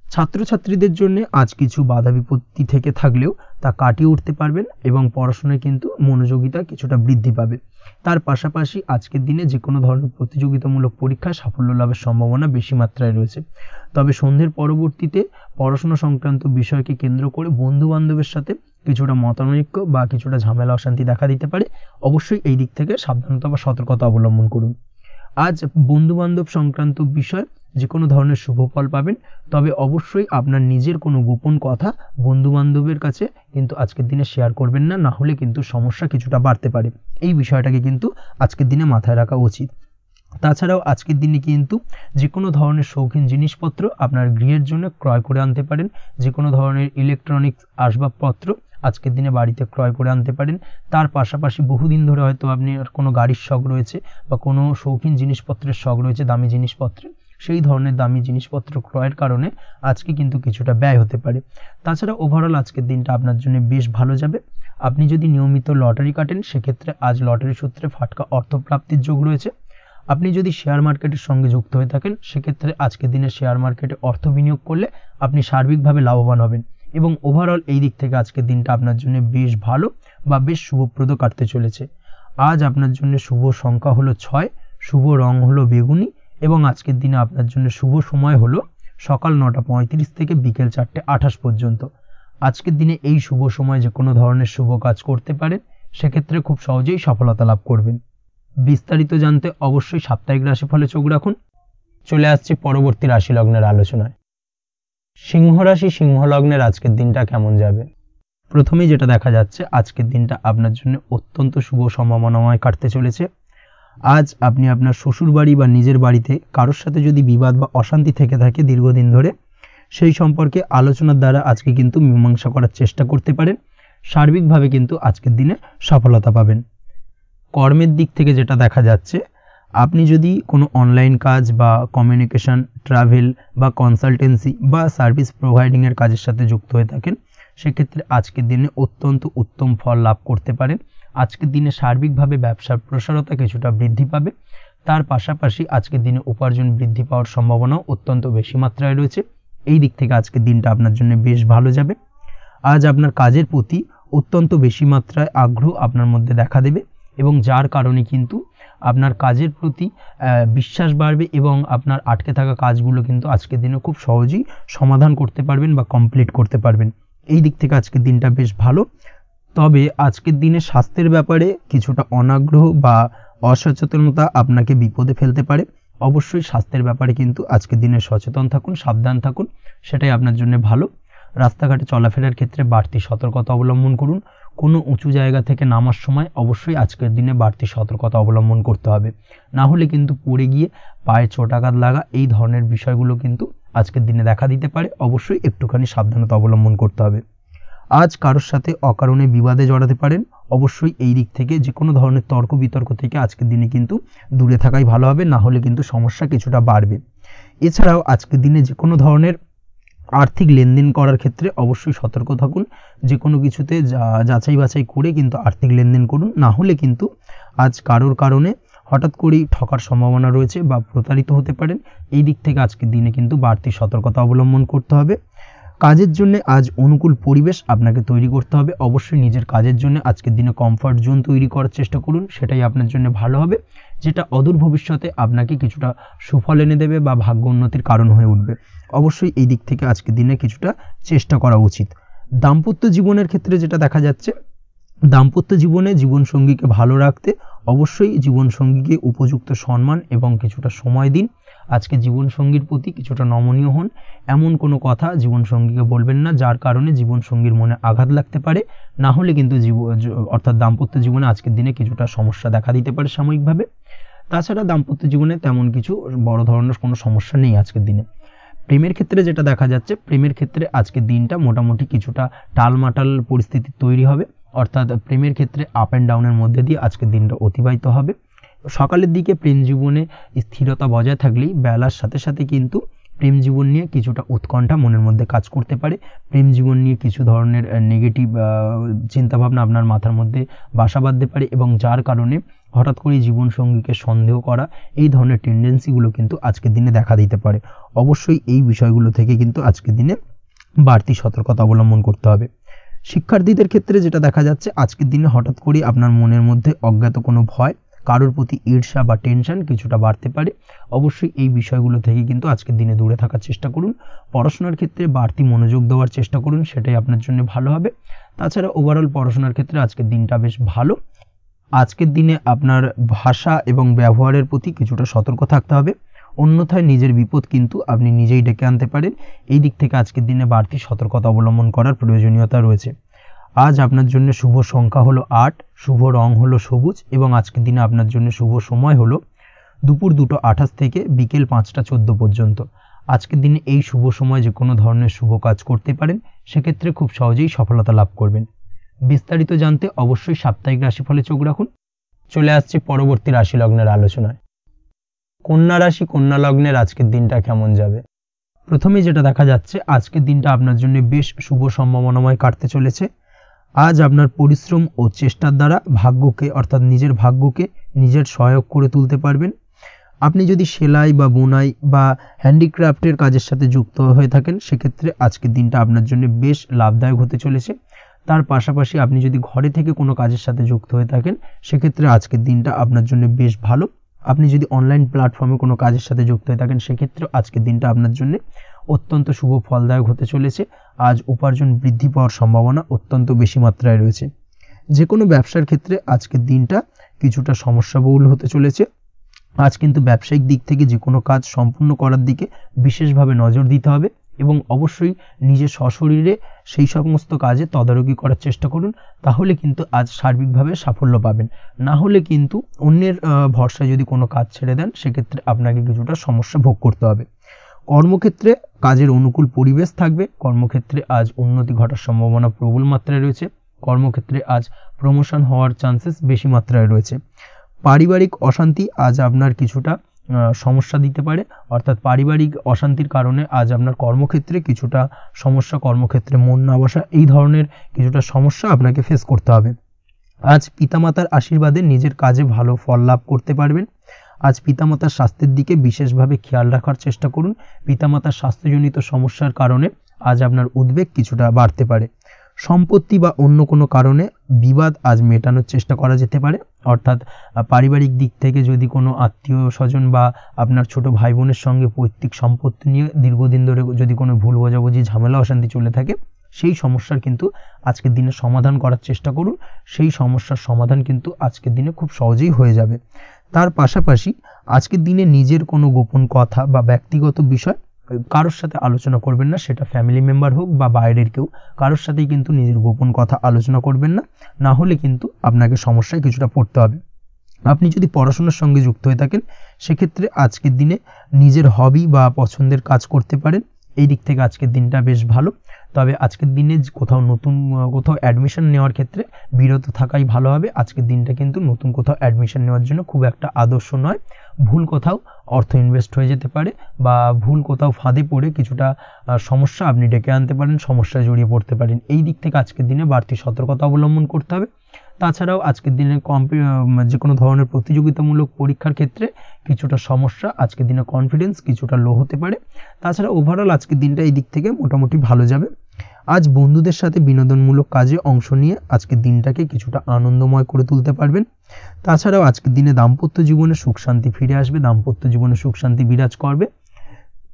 ছাত্রছাত্রীদের জন্য আজ কিছু বাধা বিপত্তি থেকে থাকলেও তা কাটিয়ে উঠতে পারবেন এবং পড়াশোনায় কিন্তু মনোযোগিতা কিছুটা বৃদ্ধি পাবে। তার পাশাপাশি আজকের দিনে যে কোনো ধরনের প্রতিযোগিতামূলক পরীক্ষায় সাফল্য লাভের সম্ভাবনা বেশি মাত্রায় রয়েছে। তবে সন্ধ্যের পরবর্তীতে পড়াশোনা সংক্রান্ত বিষয়কে কেন্দ্র করে বন্ধু বান্ধবের সাথে কিছুটা মতানৈক্য বা কিছুটা ঝামেলা অশান্তি দেখা দিতে পারে। অবশ্যই এই দিক থেকে সাবধানতা বা সতর্কতা অবলম্বন করুন। আজ বন্ধু বান্ধব সংক্রান্ত বিষয় যে কোনো ধরনের শুভ ফল পাবেন, তবে অবশ্যই আপনার নিজের কোনো গোপন কথা বন্ধু বান্ধবের কাছে কিন্তু আজকের দিনে শেয়ার করবেন না, না হলে কিন্তু সমস্যা কিছুটা বাড়তে পারে। এই বিষয়টাকে কিন্তু আজকের দিনে মাথায় রাখা উচিত। তাছাড়াও আজকের দিনে কিন্তু যে কোনো ধরনের শৌখিন জিনিসপত্র আপনার গৃহের জন্য ক্রয় করে আনতে পারেন। যে কোনো ধরনের ইলেকট্রনিক্স আসবাবপত্র আজকের দিনে বাড়িতে ক্রয় করে আনতে পারেন। তার পাশাপাশি বহুদিন ধরে হয়তো আপনি কোনো গাড়ির শখ রয়েছে বা কোনো শৌখিন জিনিসপত্রের শখ রয়েছে, দামি জিনিসপত্রে, সেই ধরনের দামি জিনিসপত্র ক্রয়ের কারণে আজকে কিন্তু কিছুটা ব্যয় হতে পারে। তাছাড়া ওভারঅল আজকের দিনটা আপনার জন্য বেশ ভালো যাবে। আপনি যদি নিয়মিত লটারি কাটেন, সেক্ষেত্রে আজ লটারি সূত্রে ফাটকা অর্থপ্রাপ্তির যোগ রয়েছে। আপনি যদি শেয়ার মার্কেটের সঙ্গে যুক্ত হয়ে থাকেন সেক্ষেত্রে আজকের দিনে শেয়ার মার্কেটে অর্থ বিনিয়োগ করলে আপনি সার্বিকভাবে লাভবান হবেন এবং ওভারঅল এই দিক থেকে আজকের দিনটা আপনার জন্য বেশ ভালো বা বেশ শুভপ্রদ কাটতে চলেছে। আজ আপনার জন্য শুভ সংখ্যা হলো 6, শুভ রং হলো বেগুনি এবং আজকের দিনে আপনার জন্য শুভ সময় হলো সকাল 9:35 থেকে বিকেল 4:28 পর্যন্ত। আজকের দিনে এই শুভ সময় যে কোনো ধরনের শুভ কাজ করতে পারেন, সেক্ষেত্রে খুব সহজেই সফলতা লাভ করবেন। বিস্তারিত জানতে অবশ্যই সাপ্তাহিক রাশিফলে চোখ রাখুন। চলে আসছি পরবর্তী রাশি লগ্নের আলোচনায়। সিংহ রাশি, সিংহ লগ্নের আজকের দিনটা কেমন যাবে? প্রথমেই যেটা দেখা যাচ্ছে, আজকের দিনটা আপনার জন্য অত্যন্ত শুভ সম্ভাবনাময় কাটতে চলেছে। আজ আপনি আপনার শ্বশুর বাড়ি বা নিজের বাড়িতে কারোর সাথে যদি বিবাদ বা অশান্তি থেকে থাকে দীর্ঘদিন ধরে, সেই সম্পর্কে আলোচনার দ্বারা আজকে কিন্তু মীমাংসা করার চেষ্টা করতে পারেন। সার্বিকভাবে কিন্তু আজকের দিনে সফলতা পাবেন। কর্মের দিক থেকে যেটা দেখা যাচ্ছে, আপনি যদি কোনো অনলাইন কাজ বা কমিউনিকেশন, ট্রাভেল বা কনসালটেন্সি বা সার্ভিস প্রোভাইডিংয়ের কাজের সাথে যুক্ত হয়ে থাকেন, সেক্ষেত্রে আজকের দিনে অত্যন্ত উত্তম ফল লাভ করতে পারেন। আজকের দিনে সার্বিকভাবে ব্যবসার প্রসারতা কিছুটা বৃদ্ধি পাবে। তার পাশাপাশি আজকের দিনে উপার্জন বৃদ্ধি পাওয়ার সম্ভাবনাও অত্যন্ত বেশি মাত্রায় রয়েছে। এই দিক থেকে আজকের দিনটা আপনার জন্য বেশ ভালো যাবে। আজ আপনার কাজের প্রতি অত্যন্ত বেশি মাত্রায় আগ্রহ আপনার মধ্যে দেখা দেবে এবং যার কারণে কিন্তু আপনার কাজের প্রতি বিশ্বাস বাড়বে এবং আপনার আটকে থাকা কাজগুলো কিন্তু আজকের দিনে খুব সহজেই সমাধান করতে পারবেন বা কমপ্লিট করতে পারবেন। এই দিক থেকে আজকের দিনটা বেশ ভালো। তবে আজকের দিনে স্বাস্থ্যের ব্যাপারে কিছুটা অনাগ্রহ বা অসচেতনতা আপনাকে বিপদে ফেলতে পারে। অবশ্যই স্বাস্থ্যের ব্যাপারে কিন্তু আজকের দিনে সচেতন থাকুন, সাবধান থাকুন, সেটাই আপনার জন্য ভালো। রাস্তাঘাটে চলাফেরার ক্ষেত্রে বাড়তি সতর্কতা অবলম্বন করুন। কোনো উঁচু জায়গা থেকে নামার সময় অবশ্যই আজকের দিনে বাড়তি সতর্কতা অবলম্বন করতে হবে, না হলে কিন্তু পড়ে গিয়ে পায়ে চোটাঘাত লাগা এই ধরনের বিষয়গুলো কিন্তু আজকের দিনে দেখা দিতে পারে। অবশ্যই একটুখানি সাবধানতা অবলম্বন করতে হবে। আজ কারোর সাথে অকারণে বিবাদে জড়াতে পারেন। অবশ্যই এই দিক থেকে যে কোনো ধরনের তর্ক বিতর্ক থেকে আজকের দিনে কিন্তু দূরে থাকাই ভালো হবে, না হলে কিন্তু সমস্যা কিছুটা বাড়বে। এছাড়াও আজকের দিনে যে কোনো ধরনের আর্থিক লেনদেন করার ক্ষেত্রে অবশ্যই সতর্ক থাকুন। যে কোনো কিছুতে যাচাই বাছাই করে কিন্তু আর্থিক লেনদেন করুন, না হলে কিন্তু আজ কারোর কারণে হঠাৎ করেই ঠকার সম্ভাবনা রয়েছে বা প্রতারিত হতে পারেন। এই দিক থেকে আজকের দিনে কিন্তু বাড়তি সতর্কতা অবলম্বন করতে হবে। কাজের জন্য আজ অনুকূল পরিবেশ আপনাকে তৈরি করতে হবে। অবশ্যই নিজের কাজের জন্য আজকের দিনে কমফর্ট জোন তৈরি করার চেষ্টা করুন, সেটাই আপনার জন্য ভালো হবে, যেটা অদূর ভবিষ্যতে আপনাকে কিছুটা সুফল এনে দেবে বা ভাগ্য উন্নতির কারণ হয়ে উঠবে। অবশ্যই এই দিক থেকে আজকের দিনে কিছুটা চেষ্টা করা উচিত। দাম্পত্য জীবনের ক্ষেত্রে যেটা দেখা যাচ্ছে, দাম্পত্য জীবনে জীবনসঙ্গীকে ভালো রাখতে অবশ্যই জীবনসঙ্গীকে উপযুক্ত সম্মান এবং কিছুটা সময় দিন। আজকে জীবনসঙ্গীর প্রতি কিছুটা নমনীয় হন। এমন কোনো কথা জীবনসঙ্গীকে বলবেন না যার কারণে জীবনসঙ্গীর মনে আঘাত লাগতে পারে, না হলে কিন্তু অর্থাৎ দাম্পত্য জীবনে আজকের দিনে কিছুটা সমস্যা দেখা দিতে পারে সাময়িকভাবে। তাছাড়া দাম্পত্য জীবনে তেমন কিছু বড় ধরনের কোনো সমস্যা নেই আজকের দিনে। প্রেমের ক্ষেত্রে যেটা দেখা যাচ্ছে, প্রেমের ক্ষেত্রে আজকের দিনটা মোটামুটি কিছুটা টালমাটাল পরিস্থিতি তৈরি হবে, অর্থাৎ প্রেমের ক্ষেত্রে আপ অ্যান্ড ডাউনের মধ্যে দিয়ে আজকের দিনটা অতিবাহিত হবে। সকালের দিকে প্রেম জীবনে স্থিরতা বজায় থাকলেই বেলার সাথে সাথে কিন্তু প্রেম জীবন নিয়ে কিছুটা উৎকণ্ঠা মনের মধ্যে কাজ করতে পারে। প্রেম জীবন নিয়ে কিছু ধরনের নেগেটিভ চিন্তাভাবনা আপনার মাথার মধ্যে বাসা বাঁধতে পারে এবং যার কারণে হঠাৎ করে জীবনসঙ্গীকে সন্দেহ করা এই ধরনের টেন্ডেন্সিগুলো কিন্তু আজকের দিনে দেখা দিতে পারে। অবশ্যই এই বিষয়গুলো থেকে কিন্তু আজকের দিনে বাড়তি সতর্কতা অবলম্বন করতে হবে। শিক্ষার্থীদের ক্ষেত্রে যেটা দেখা যাচ্ছে, আজকের দিনে হঠাৎ করে আপনার মনের মধ্যে অজ্ঞাত কোনো ভয়, কারোর প্রতি ঈর্ষা বা টেনশন কিছুটা বাড়তে পারে। অবশ্যই এই বিষয়গুলো থেকে কিন্তু আজকের দিনে দূরে থাকার চেষ্টা করুন। পড়াশোনার ক্ষেত্রে বাড়তি মনোযোগ দেওয়ার চেষ্টা করুন, সেটাই আপনার জন্য ভালো হবে। তাছাড়া ওভারঅল পড়াশোনার ক্ষেত্রে আজকের দিনটা বেশ ভালো। আজকের দিনে আপনার ভাষা এবং ব্যবহারের প্রতি কিছুটা সতর্ক থাকতে হবে, অন্যথায় নিজের বিপদ কিন্তু আপনি নিজেই ডেকে আনতে পারেন। এই দিক থেকে আজকের দিনে বাড়তি সতর্কতা অবলম্বন করার প্রয়োজনীয়তা রয়েছে। আজ আপনার জন্য শুভ সংখ্যা হলো 8, শুভ রং হলো সবুজ এবং আজকের দিনে আপনার জন্য শুভ সময় হলো দুপুর 2:28 থেকে বিকেল 5:14 পর্যন্ত। আজকের দিনে এই শুভ সময় যে কোনো ধরনের শুভ কাজ করতে পারেন, সেক্ষেত্রে খুব সহজেই সফলতা লাভ করবেন। বিস্তারিত জানতে অবশ্যই সাপ্তাহিক রাশিফলে চোখ রাখুন। চলে আসছে পরবর্তী রাশি লগ্নের আলোচনায়। কন্যা রাশি, কন্যা লগ্নের আজকের দিনটা কেমন যাবে? প্রথমেই যেটা দেখা যাচ্ছে, আজকের দিনটা আপনার জন্য বেশ শুভ সম্ভাবনাময় কাটতে চলেছে। আজ আপনার পরিশ্রম ও চেষ্টার দ্বারা ভাগ্যকে অর্থাৎ নিজের ভাগ্যকে নিজের সহায়ক করে তুলতে পারবেন। আপনি যদি সেলাই বা বোনাই বা হ্যান্ডিক্রাফটের কাজের সাথে যুক্ত হয়ে থাকেন সেক্ষেত্রে আজকের দিনটা আপনার জন্য বেশ লাভদায়ক হতে চলেছে। তার পাশাপাশি আপনি যদি ঘরে থেকে কোনো কাজের সাথে যুক্ত হয়ে থাকেন সেক্ষেত্রে আজকের দিনটা আপনার জন্য বেশ ভালো। আপনি যদি অনলাইন প্ল্যাটফর্মে কোনো কাজের সাথে যুক্ত হয়ে থাকেন সেক্ষেত্রে আজকের দিনটা আপনার জন্য অত্যন্ত শুভ ফলদায়ক হতে চলেছে। আজ উপার্জন বৃদ্ধি পাওয়ার সম্ভাবনা অত্যন্ত বেশি মাত্রায় রয়েছে। যে কোনো ব্যবসার ক্ষেত্রে আজকের দিনটা কিছুটা সমস্যাবহুল হতে চলেছে। আজ কিন্তু ব্যবসায়িক দিক থেকে যে কোনো কাজ সম্পূর্ণ করার দিকে বিশেষভাবে নজর দিতে হবে এবং অবশ্যই নিজের সশরীরে সেই সমস্ত কাজে তদারকি করার চেষ্টা করুন, তাহলে কিন্তু আজ সার্বিকভাবে সাফল্য পাবেন। না হলে কিন্তু অন্যের ভরসায় যদি কোনো কাজ ছেড়ে দেন সেক্ষেত্রে আপনাকে কিছুটা সমস্যা ভোগ করতে হবে। কর্মক্ষেত্রে কাজের অনুকূল পরিবেশ থাকবে। কর্মক্ষেত্রে আজ উন্নতি ঘটার সম্ভাবনা প্রবল মাত্রায় রয়েছে। কর্মক্ষেত্রে আজ প্রমোশন হওয়ার চান্সেস বেশি মাত্রায় রয়েছে। পারিবারিক অশান্তি আজ আপনার কিছুটা সমস্যা দিতে পারে, অর্থাৎ পারিবারিক অশান্তির কারণে আজ আপনার কর্মক্ষেত্রে কিছুটা সমস্যা, কর্মক্ষেত্রে মন না বসা, এই ধরনের কিছুটা সমস্যা আপনাকে ফেস করতে হবে। আজ পিতামাতার আশীর্বাদে নিজের কাজে ভালো ফল লাভ করতে পারবেন। আজ পিতামাতার স্বাস্থ্যের দিকে বিশেষভাবে খেয়াল রাখার চেষ্টা করুন। পিতামাতার স্বাস্থ্যজনিত সমস্যার কারণে আজ আপনার উদ্বেগ কিছুটা বাড়তে পারে। সম্পত্তি বা অন্য কোনো কারণে বিবাদ আজ মেটানোর চেষ্টা করা যেতে পারে, অর্থাৎ পারিবারিক দিক থেকে যদি কোনো আত্মীয় স্বজন বা আপনার ছোট ভাই বোনের সঙ্গে পৈতৃক সম্পত্তি নিয়ে দীর্ঘদিন ধরে যদি কোনো ভুল বোঝাবুঝি, ঝামেলা অশান্তি চলে থাকে সেই সমস্যার কিন্তু আজকের দিনে সমাধান করার চেষ্টা করুন। সেই সমস্যার সমাধান কিন্তু আজকের দিনে খুব সহজেই হয়ে যাবে। তার পাশাপাশি আজকের দিনে নিজের কোনো গোপন কথা বা ব্যক্তিগত বিষয় কারোর সাথে আলোচনা করবেন না, সেটা ফ্যামিলি মেম্বার হোক বা বাইরের কেউ, কারোর সাথেই কিন্তু নিজের গোপন কথা আলোচনা করবেন না, না হলে কিন্তু আপনাকে সমস্যায় কিছুটা পড়তে হবে। আপনি যদি পড়াশোনার সঙ্গে যুক্ত হয়ে থাকেন সেক্ষেত্রে আজকের দিনে নিজের হবি বা পছন্দের কাজ করতে পারেন। এই দিক থেকে আজকের দিনটা বেশ ভালো। তবে আজকের দিনে কোথাও অ্যাডমিশন নেওয়ার ক্ষেত্রে বিরত থাকাই ভালো হবে। আজকের দিনটা কিন্তু নতুন কোথাও অ্যাডমিশন নেওয়ার জন্য খুব একটা আদর্শ নয়। ভুল কোথাও অর্থ ইনভেস্ট হয়ে যেতে পারে বা ভুল কোথাও ফাঁদে পড়ে কিছুটা সমস্যা আপনি ডেকে আনতে পারেন, সমস্যায় জড়িয়ে পড়তে পারেন। এই দিক থেকে আজকের দিনে বাড়তি সতর্কতা অবলম্বন করতে হবে। তাছাড়াও আজকের দিনে যে কোনো ধরনের প্রতিযোগিতামূলক পরীক্ষার ক্ষেত্রে কিছুটা সমস্যা, আজকের দিনে কনফিডেন্স কিছুটা লো হতে পারে। তাছাড়া ওভারঅল আজকের দিনটা এই দিক থেকে মোটামুটি ভালো যাবে। আজ বন্ধুদের সাথে বিনোদনমূলক কাজে অংশ নিয়ে আজকের দিনটাকে কিছুটা আনন্দময় করে তুলতে পারবেন। তাছাড়াও আজকের দিনে দাম্পত্য জীবনে সুখ শান্তি ফিরে আসবে, দাম্পত্য জীবনে সুখ শান্তি বিরাজ করবে।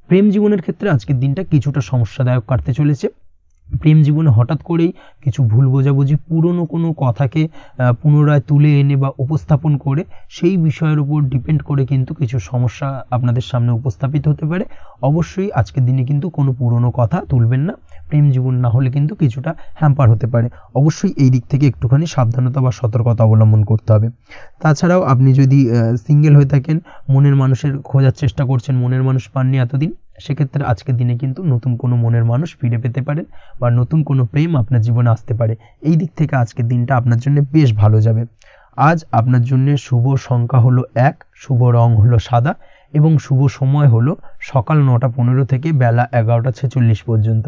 প্রেম জীবনের ক্ষেত্রে আজকের দিনটা কিছুটা সমস্যাদায়ক কাটতে চলেছে। প্রেম জীবনে হঠাৎ করেই কিছু ভুল বোঝাবুঝি, পুরনো কোনো কথাকে পুনরায় তুলে এনে বা উপস্থাপন করে সেই বিষয়ের উপর ডিপেন্ড করে কিন্তু কিছু সমস্যা আপনাদের সামনে উপস্থাপিত হতে পারে। অবশ্যই আজকের দিনে কিন্তু কোনো পুরনো কথা তুলবেন না, প্রেম জীবন না হলে কিন্তু কিছুটা হ্যাম্পার হতে পারে। অবশ্যই এই দিক থেকে একটুখানি সাবধানতা বা সতর্কতা অবলম্বন করতে হবে। তাছাড়াও আপনি যদি সিঙ্গেল হয়ে থাকেন, মনের মানুষের খোঁজার চেষ্টা করছেন, মনের মানুষ পাননি এতদিন, সেক্ষেত্রে আজকের দিনে কিন্তু নতুন কোনো মনের মানুষ ফিরে পেতে পারেন বা নতুন কোনো প্রেম আপনার জীবনে আসতে পারে। এই দিক থেকে আজকের দিনটা আপনার জন্য বেশ ভালো যাবে। আজ আপনার জন্য শুভ সংখ্যা হলো 1, শুভ রং হলো সাদা এবং শুভ সময় হলো সকাল 9:15 থেকে বেলা 11:46 পর্যন্ত।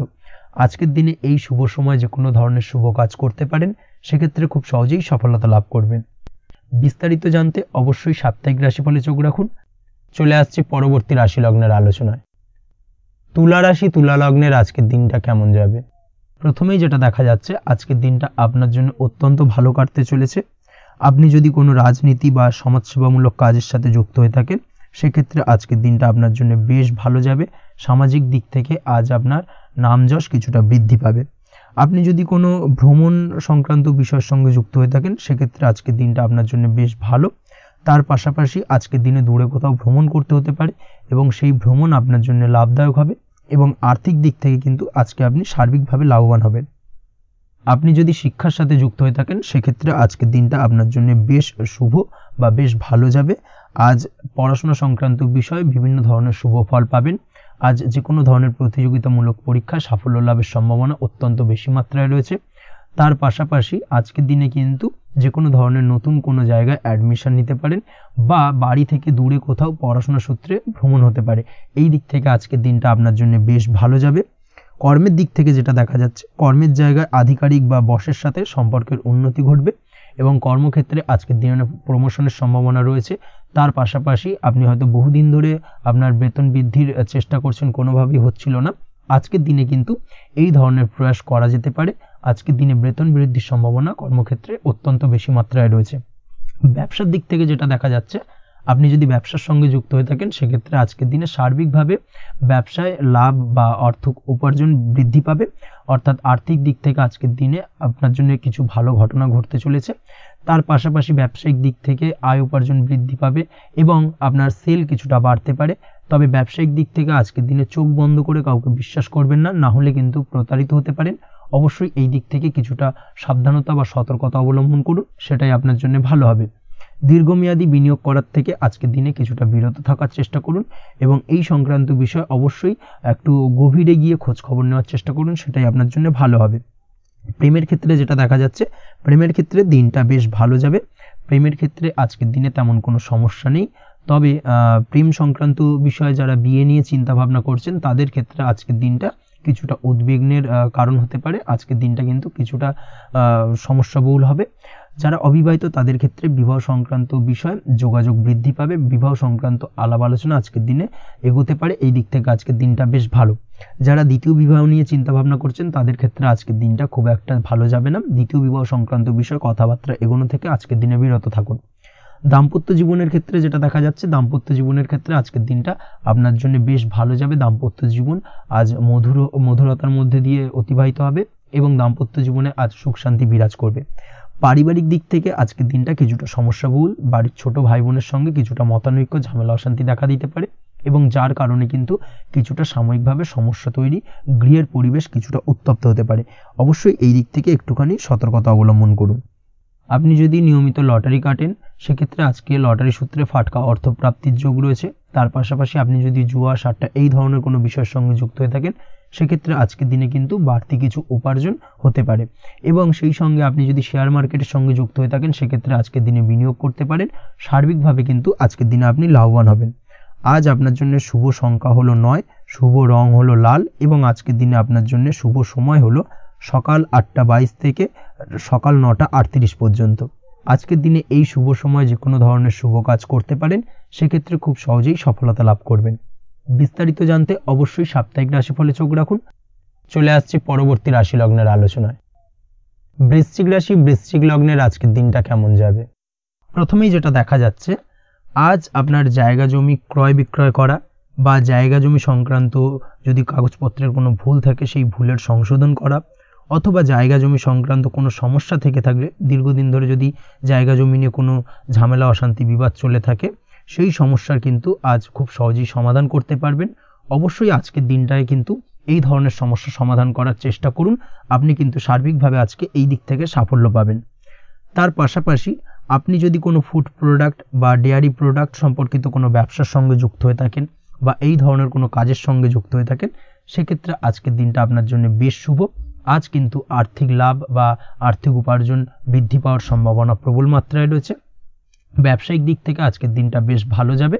আজকের দিনে এই শুভ সময় যে কোনো ধরনের শুভ কাজ করতে পারেন, সেক্ষেত্রে খুব সহজেই সফলতা লাভ করবেন। বিস্তারিত জানতে অবশ্যই সাপ্তাহিক রাশিফলে চোখ রাখুন। চলে আসছে পরবর্তী রাশি লগ্নের আলোচনায়। তুলা রাশি, তুলা লগ্নের আজকের দিনটা কেমন যাবে? প্রথমেই যেটা দেখা যাচ্ছে আজকের দিনটা আপনার জন্য অত্যন্ত ভালো কাটতে চলেছে। আপনি যদি কোনো রাজনীতি বা সমাজসেবামূলক কাজের সাথে যুক্ত হয়ে থাকেন সেক্ষেত্রে আজকের দিনটা আপনার জন্য বেশ ভালো যাবে। সামাজিক দিক থেকে আজ আপনার নামযশ কিছুটা বৃদ্ধি পাবে। আপনি যদি কোনো ভ্রমণ সংক্রান্ত বিষয়ের সঙ্গে যুক্ত হয়ে থাকেন সেক্ষেত্রে আজকের দিনটা আপনার জন্য বেশ ভালো। তার পাশাপাশি আজকের দিনে দূরে কোথাও ভ্রমণ করতে হতে পারে এবং সেই ভ্রমণ আপনার জন্য লাভদায়ক হবে এবং আর্থিক দিক থেকে কিন্তু আজকে আপনি সার্বিকভাবে লাভবান হবেন। আপনি যদি শিক্ষার সাথে যুক্ত হয়ে থাকেন সেক্ষেত্রে আজকের দিনটা আপনার জন্য বেশ শুভ বা বেশ ভালো যাবে। আজ পড়াশোনা সংক্রান্ত বিষয়ে বিভিন্ন ধরনের শুভ ফল পাবেন। আজ যে কোনো ধরনের প্রতিযোগিতামূলক পরীক্ষায় সাফল্য লাভের সম্ভাবনা অত্যন্ত বেশি মাত্রায় রয়েছে। তার পাশাপাশি আজকের দিনে কিন্তু যে কোনো ধরনের নতুন কোনো জায়গায় অ্যাডমিশন নিতে পারেন বা বাড়ি থেকে দূরে কোথাও পড়াশোনা সূত্রে ভ্রমণ হতে পারে। এই দিক থেকে আজকের দিনটা আপনার জন্য বেশ ভালো যাবে। কর্মের দিক থেকে যেটা দেখা যাচ্ছে, কর্মের জায়গায় আধিকারিক বা বসের সাথে সম্পর্কের উন্নতি ঘটবে এবং কর্মক্ষেত্রে আজকের দিনে প্রমোশনের সম্ভাবনা রয়েছে। তার পাশাপাশি আপনি হয়তো বহুদিন ধরে আপনার বেতন বৃদ্ধির চেষ্টা করছেন, কোনোভাবেই হচ্ছিল না। আজকের দিনে কিন্তু এই ধরনের প্রয়াস করা যেতে পারে। আজকের দিনে বেতন বৃদ্ধির সম্ভাবনা কর্মক্ষেত্রে অত্যন্ত বেশি মাত্রায় রয়েছে। ব্যবসার দিক থেকে যেটা দেখা যাচ্ছে, আপনি যদি ব্যবসার সঙ্গে যুক্ত হয়ে থাকেন সেক্ষেত্রে আজকের দিনে সার্বিকভাবে ব্যবসায় লাভ বা অর্থ উপার্জন বৃদ্ধি পাবে, অর্থাৎ আর্থিক দিক থেকে আজকের দিনে আপনার জন্য কিছু ভালো ঘটনা ঘটতে চলেছে। তার পাশাপাশি ব্যবসায়িক দিক থেকে আয় উপার্জন বৃদ্ধি পাবে এবং আপনার সেল কিছুটা বাড়তে পারে। তবে ব্যবসায়িক দিক থেকে আজকের দিনে চোখ বন্ধ করে কাউকে বিশ্বাস করবেন না, না হলে কিন্তু প্রতারিত হতে পারেন। অবশ্যই এই দিক থেকে কিছুটা সাবধানতা বা সতর্কতা অবলম্বন করুন, সেটাই আপনার জন্য ভালো হবে। দীর্ঘমেয়াদী বিনিয়োগ করার থেকে আজকের দিনে কিছুটা বিরত থাকার চেষ্টা করুন এবং এই সংক্রান্ত বিষয় অবশ্যই একটু গভীরে গিয়ে খোঁজ খবর নেওয়ার চেষ্টা করুন, সেটাই আপনার জন্য ভালো হবে। প্রেমের ক্ষেত্রে যেটা দেখা যাচ্ছে, প্রেমের ক্ষেত্রে দিনটা বেশ ভালো যাবে। প্রেমের ক্ষেত্রে আজকের দিনে তেমন কোনো সমস্যা নেই। তবে প্রেম সংক্রান্ত বিষয়ে যারা বিয়ে নিয়ে চিন্তা ভাবনা করছেন তাদের ক্ষেত্রে আজকের দিনটা কিছুটা উদ্বিগ্নের কারণ হতে পারে। আজকের দিনটা কিন্তু কিছুটা সমস্যাবহুল হবে। যারা অবিবাহিত তাদের ক্ষেত্রে বিবাহ সংক্রান্ত বিষয় যোগাযোগ বৃদ্ধি পাবে, বিবাহ সংক্রান্ত আলাপ আলোচনা আজকের দিনে এগোতে পারে। এই দিক থেকে আজকের দিনটা বেশ ভালো। যারা দ্বিতীয় বিবাহ নিয়ে চিন্তা ভাবনা করছেন তাদের ক্ষেত্রে আজকের দিনটা খুব একটা ভালো যাবে না। দ্বিতীয় বিবাহ সংক্রান্ত বিষয় কথাবার্তা এগোনো থেকে আজকের দিনে বিরত থাকুন। দাম্পত্য জীবনের ক্ষেত্রে যেটা দেখা যাচ্ছে, দাম্পত্য জীবনের ক্ষেত্রে আজকের দিনটা আপনার জন্য বেশ ভালো যাবে। দাম্পত্য জীবন আজ মধুরতার মধ্যে দিয়ে অতিবাহিত হবে এবং দাম্পত্য জীবনে আজ সুখ শান্তি বিরাজ করবে। পারিবারিক দিক থেকে আজকের দিনটা কিছুটা সমস্যাবহুল। বাড়ির ছোট ভাই বোনের সঙ্গে কিছুটা মতানৈক্য, ঝামেলা, অশান্তি দেখা দিতে পারে এবং যার কারণে কিন্তু কিছুটা সাময়িকভাবে সমস্যা তৈরি, গৃহের পরিবেশ কিছুটা উত্তপ্ত হতে পারে। অবশ্যই এই দিক থেকে একটুখানি সতর্কতা অবলম্বন করুন। আপনি যদি নিয়মিত লটারি কাটেন সেক্ষেত্রে আজকে লটারি সূত্রে ফাটকা অর্থপ্রাপ্তির যোগ রয়েছে। তার পাশাপাশি আপনি যদি জুয়া, সাট্টা এই ধরনের কোনো বিষয়ের সঙ্গে যুক্ত হয়ে থাকেন সেক্ষেত্রে আজকের দিনে কিন্তু বাড়তি কিছু উপার্জন হতে পারে এবং সেই সঙ্গে আপনি যদি শেয়ার মার্কেটের সঙ্গে যুক্ত হয়ে থাকেন সেক্ষেত্রে আজকের দিনে বিনিয়োগ করতে পারেন। সার্বিকভাবে কিন্তু আজকের দিনে আপনি লাভবান হবেন। আজ আপনার জন্য শুভ সংখ্যা হলো 9, শুভ রং হলো লাল এবং আজকের দিনে আপনার জন্য শুভ সময় হলো সকাল 8টা 22 থেকে সকাল 9টা 38 পর্যন্ত। আজকের দিনে এই শুভ সময় যে কোনো ধরনের শুভ কাজ করতে পারেন, সেক্ষেত্রে খুব সহজেই সফলতা লাভ করবেন। বিস্তারিত জানতে অবশ্যই সাপ্তাহিক রাশিফলে চোখ রাখুন। চলে আসছে পরবর্তী রাশি লগ্নের আলোচনায়। বৃশ্চিক রাশি, বৃশ্চিক লগ্নের আজকের দিনটা কেমন যাবে? প্রথমেই যেটা দেখা যাচ্ছে, আজ আপনার জায়গা জমি ক্রয় বিক্রয় করা বা জায়গা জমি সংক্রান্ত যদি কাগজপত্রের কোনো ভুল থাকে সেই ভুলের সংশোধন করা, অথবা জায়গা জমি সংক্রান্ত কোনো সমস্যা থেকে থাকলে, দীর্ঘদিন ধরে যদি জায়গা জমি নিয়ে কোনো ঝামেলা, অশান্তি, বিবাদ চলে থাকে, সেই সমস্যার কিন্তু আজ খুব সহজেই সমাধান করতে পারবেন। অবশ্যই আজকের দিনটায় কিন্তু এই ধরনের সমস্যা সমাধান করার চেষ্টা করুন। আপনি কিন্তু সার্বিকভাবে আজকে এই দিক থেকে সাফল্য পাবেন। তার পাশাপাশি আপনি যদি কোনো ফুড প্রোডাক্ট বা ডেয়ারি প্রোডাক্ট সম্পর্কিত কোনো ব্যবসার সঙ্গে যুক্ত হয়ে থাকেন বা এই ধরনের কোনো কাজের সঙ্গে যুক্ত হয়ে থাকেন সেক্ষেত্রে আজকের দিনটা আপনার জন্য বেশ শুভ। আজ কিন্তু আর্থিক লাভ বা আর্থিক উপার্জন বৃদ্ধি পাওয়ার সম্ভাবনা প্রবল মাত্রায় রয়েছে। ব্যবসায়িক দিক থেকে আজকের দিনটা বেশ ভালো যাবে।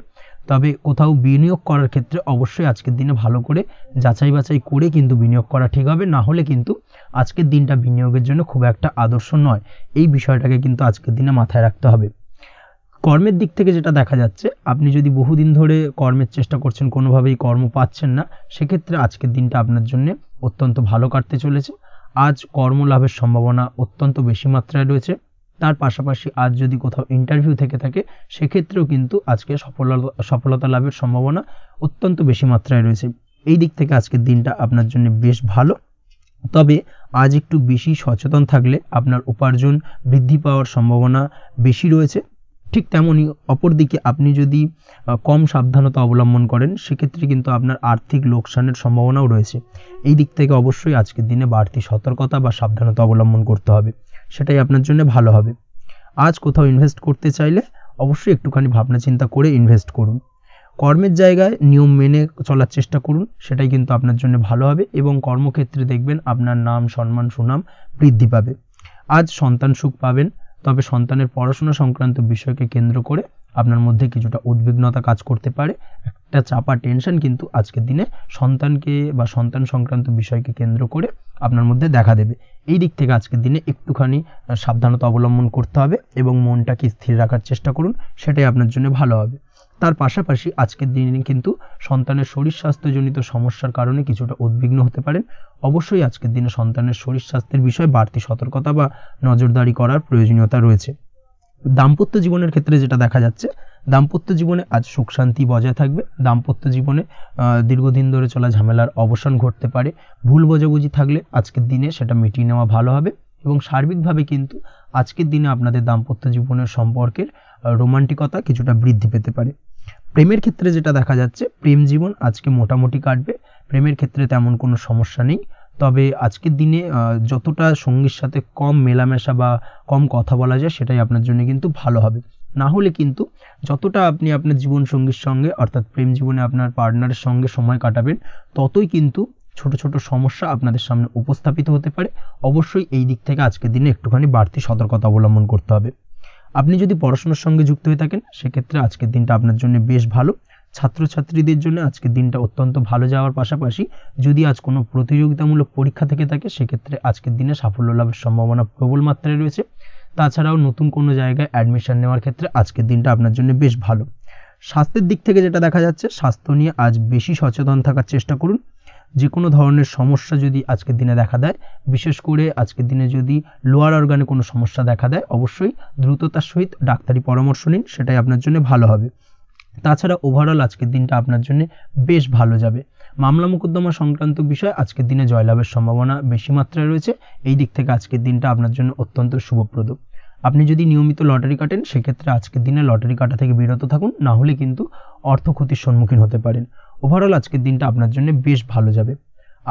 তবে কোথাও বিনিয়োগ করার ক্ষেত্রে অবশ্যই আজকের দিনে ভালো করে যাচাই বাছাই করে কিন্তু বিনিয়োগ করা ঠিক হবে, না হলে কিন্তু আজকের দিনটা বিনিয়োগের জন্য খুব একটা আদর্শ নয়। এই বিষয়টাকে কিন্তু আজকের দিনে মাথায় রাখতে হবে। কর্মের দিক থেকে যেটা দেখা যাচ্ছে, আপনি যদি বহুদিন ধরে কর্মের চেষ্টা করছেন, কোনোভাবেই কর্ম পাচ্ছেন না, সেক্ষেত্রে আজকের দিনটা আপনার জন্য অত্যন্ত ভালো কাটতে চলেছে। আজ কর্মলাভের সম্ভাবনা অত্যন্ত বেশি মাত্রায় রয়েছে। তার পাশাপাশি আজ যদি কোথাও ইন্টারভিউ থেকে থাকে সেক্ষেত্রেও কিন্তু আজকে সফলতা লাভের সম্ভাবনা অত্যন্ত বেশি মাত্রায় রয়েছে। এই দিক থেকে আজকের দিনটা আপনার জন্য বেশ ভালো। তবে আজ একটু বেশি সচেতন থাকলে আপনার উপার্জন বৃদ্ধি পাওয়ার সম্ভাবনা বেশি রয়েছে। ঠিক তেমনই অপরদিকে আপনি যদি কম সাবধানতা অবলম্বন করেন সেক্ষেত্রে কিন্তু আপনার আর্থিক লোকসানের সম্ভাবনাও রয়েছে। এই দিক থেকে অবশ্যই আজকের দিনে বাড়তি সতর্কতা বা সাবধানতা অবলম্বন করতে হবে, সেটাই আপনার জন্য ভালো হবে। আজ কোথাও ইনভেস্ট করতে চাইলে অবশ্যই একটুখানি ভাবনা চিন্তা করে ইনভেস্ট করুন। কর্মের জায়গায় নিয়ম মেনে চলার চেষ্টা করুন, সেটাই কিন্তু আপনার জন্য ভালো হবে এবং কর্মক্ষেত্রে দেখবেন আপনার নাম, সম্মান, সুনাম বৃদ্ধি পাবে। আজ সন্তান সুখ পাবেন, তবে সন্তানের পড়াশোনা সংক্রান্ত বিষয়কে কেন্দ্র করে আপনার মধ্যে কিছুটা উদ্বিগ্নতা কাজ করতে পারে। একটা চাপা টেনশন কিন্তু আজকের দিনে সন্তানকে বা সন্তান সংক্রান্ত বিষয়কে কেন্দ্র করে আপনার মধ্যে দেখা দেবে। এই দিক থেকে আজকের দিনে একটুখানি সাবধানতা অবলম্বন করতে হবে এবং মনটাকে স্থির রাখার চেষ্টা করুন, সেটাই আপনার জন্য ভালো হবে। তার পাশাপাশি আজকের দিনে কিন্তু সন্তানের শরীর স্বাস্থ্যজনিত সমস্যার কারণে কিছুটা উদ্বিগ্ন হতে পারেন। অবশ্যই আজকের দিনে সন্তানের শরীর স্বাস্থ্যের বিষয়ে বাড়তি সতর্কতা বা নজরদারি করার প্রয়োজনীয়তা রয়েছে। দাম্পত্য জীবনের ক্ষেত্রে যেটা দেখা যাচ্ছে, দাম্পত্য জীবনে আজ সুখ শান্তি বজায় থাকবে। দাম্পত্য জীবনে দীর্ঘদিন ধরে চলা ঝামেলার অবসান ঘটতে পারে। ভুল বোঝাবুঝি থাকলে আজকের দিনে সেটা মিটিয়ে নেওয়া ভালো হবে এবং সার্বিকভাবে কিন্তু আজকের দিনে আপনাদের দাম্পত্য জীবনের সম্পর্কের রোমান্টিকতা কিছুটা বৃদ্ধি পেতে পারে। প্রেমের ক্ষেত্রে যেটা দেখা যাচ্ছে, প্রেম জীবন আজকে মোটামুটি কাটবে। প্রেমের ক্ষেত্রে তেমন কোনো সমস্যা নেই, তবে আজকের দিনে যতটা সঙ্গীর সাথে কম মেলামেশা বা কম কথা বলা যায় সেটাই আপনার জন্য কিন্তু ভালো হবে। না হলে কিন্তু যতটা আপনি আপনার জীবন সঙ্গীর সঙ্গে অর্থাৎ প্রেম জীবনে আপনার পার্টনারের সঙ্গে সময় কাটাবেন, ততই কিন্তু ছোট ছোট সমস্যা আপনাদের সামনে উপস্থাপিত হতে পারে। অবশ্যই এই দিক থেকে আজকের দিনে একটুখানি বাড়তি সতর্কতা অবলম্বন করতে হবে। আপনি যদি পড়াশোনার সঙ্গে যুক্ত হয়ে থাকেন, সেক্ষেত্রে আজকের দিনটা আপনার জন্য বেশ ভালো। ছাত্রছাত্রীদের জন্য আজকের দিনটা অত্যন্ত ভালো যাওয়ার পাশাপাশি যদি আজ কোনো প্রতিযোগিতামূলক পরীক্ষা থেকে থাকে, সেক্ষেত্রে আজকের দিনে সাফল্য লাভের সম্ভাবনা প্রবল মাত্রায় রয়েছে। তাছাড়াও নতুন কোনো জায়গায় অ্যাডমিশন নেওয়ার ক্ষেত্রে আজকের দিনটা আপনার জন্য বেশ ভালো। স্বাস্থ্যের দিক থেকে যেটা দেখা যাচ্ছে, স্বাস্থ্য নিয়ে আজ বেশি সচেতন থাকার চেষ্টা করুন। যে কোনো ধরনের সমস্যা যদি আজকের দিনে দেখা দেয়, বিশেষ করে আজকের দিনে যদি লোয়ার অর্গানে কোনো সমস্যা দেখা দেয়, অবশ্যই দ্রুততার সহিত ডাক্তারি পরামর্শ নিন, সেটাই আপনার জন্য ভালো হবে। তাছাড়া ওভারঅল আজকের দিনটা আপনার জন্য বেশ ভালো যাবে। মামলা মোকদ্দমা সংক্রান্ত বিষয়ে আজকের দিনে জয়লাভের সম্ভাবনা বেশি মাত্রায় রয়েছে। এই দিক থেকে আজকের দিনটা আপনার জন্য অত্যন্ত শুভপ্রদ। আপনি যদি নিয়মিত লটারি কাটেন, সেক্ষেত্রে আজকের দিনে লটারি কাটা থেকে বিরত থাকুন, না হলে কিন্তু অর্থ ক্ষতির সম্মুখীন হতে পারেন। ওভারঅল আজকের দিনটা আপনার জন্য বেশ ভালো যাবে।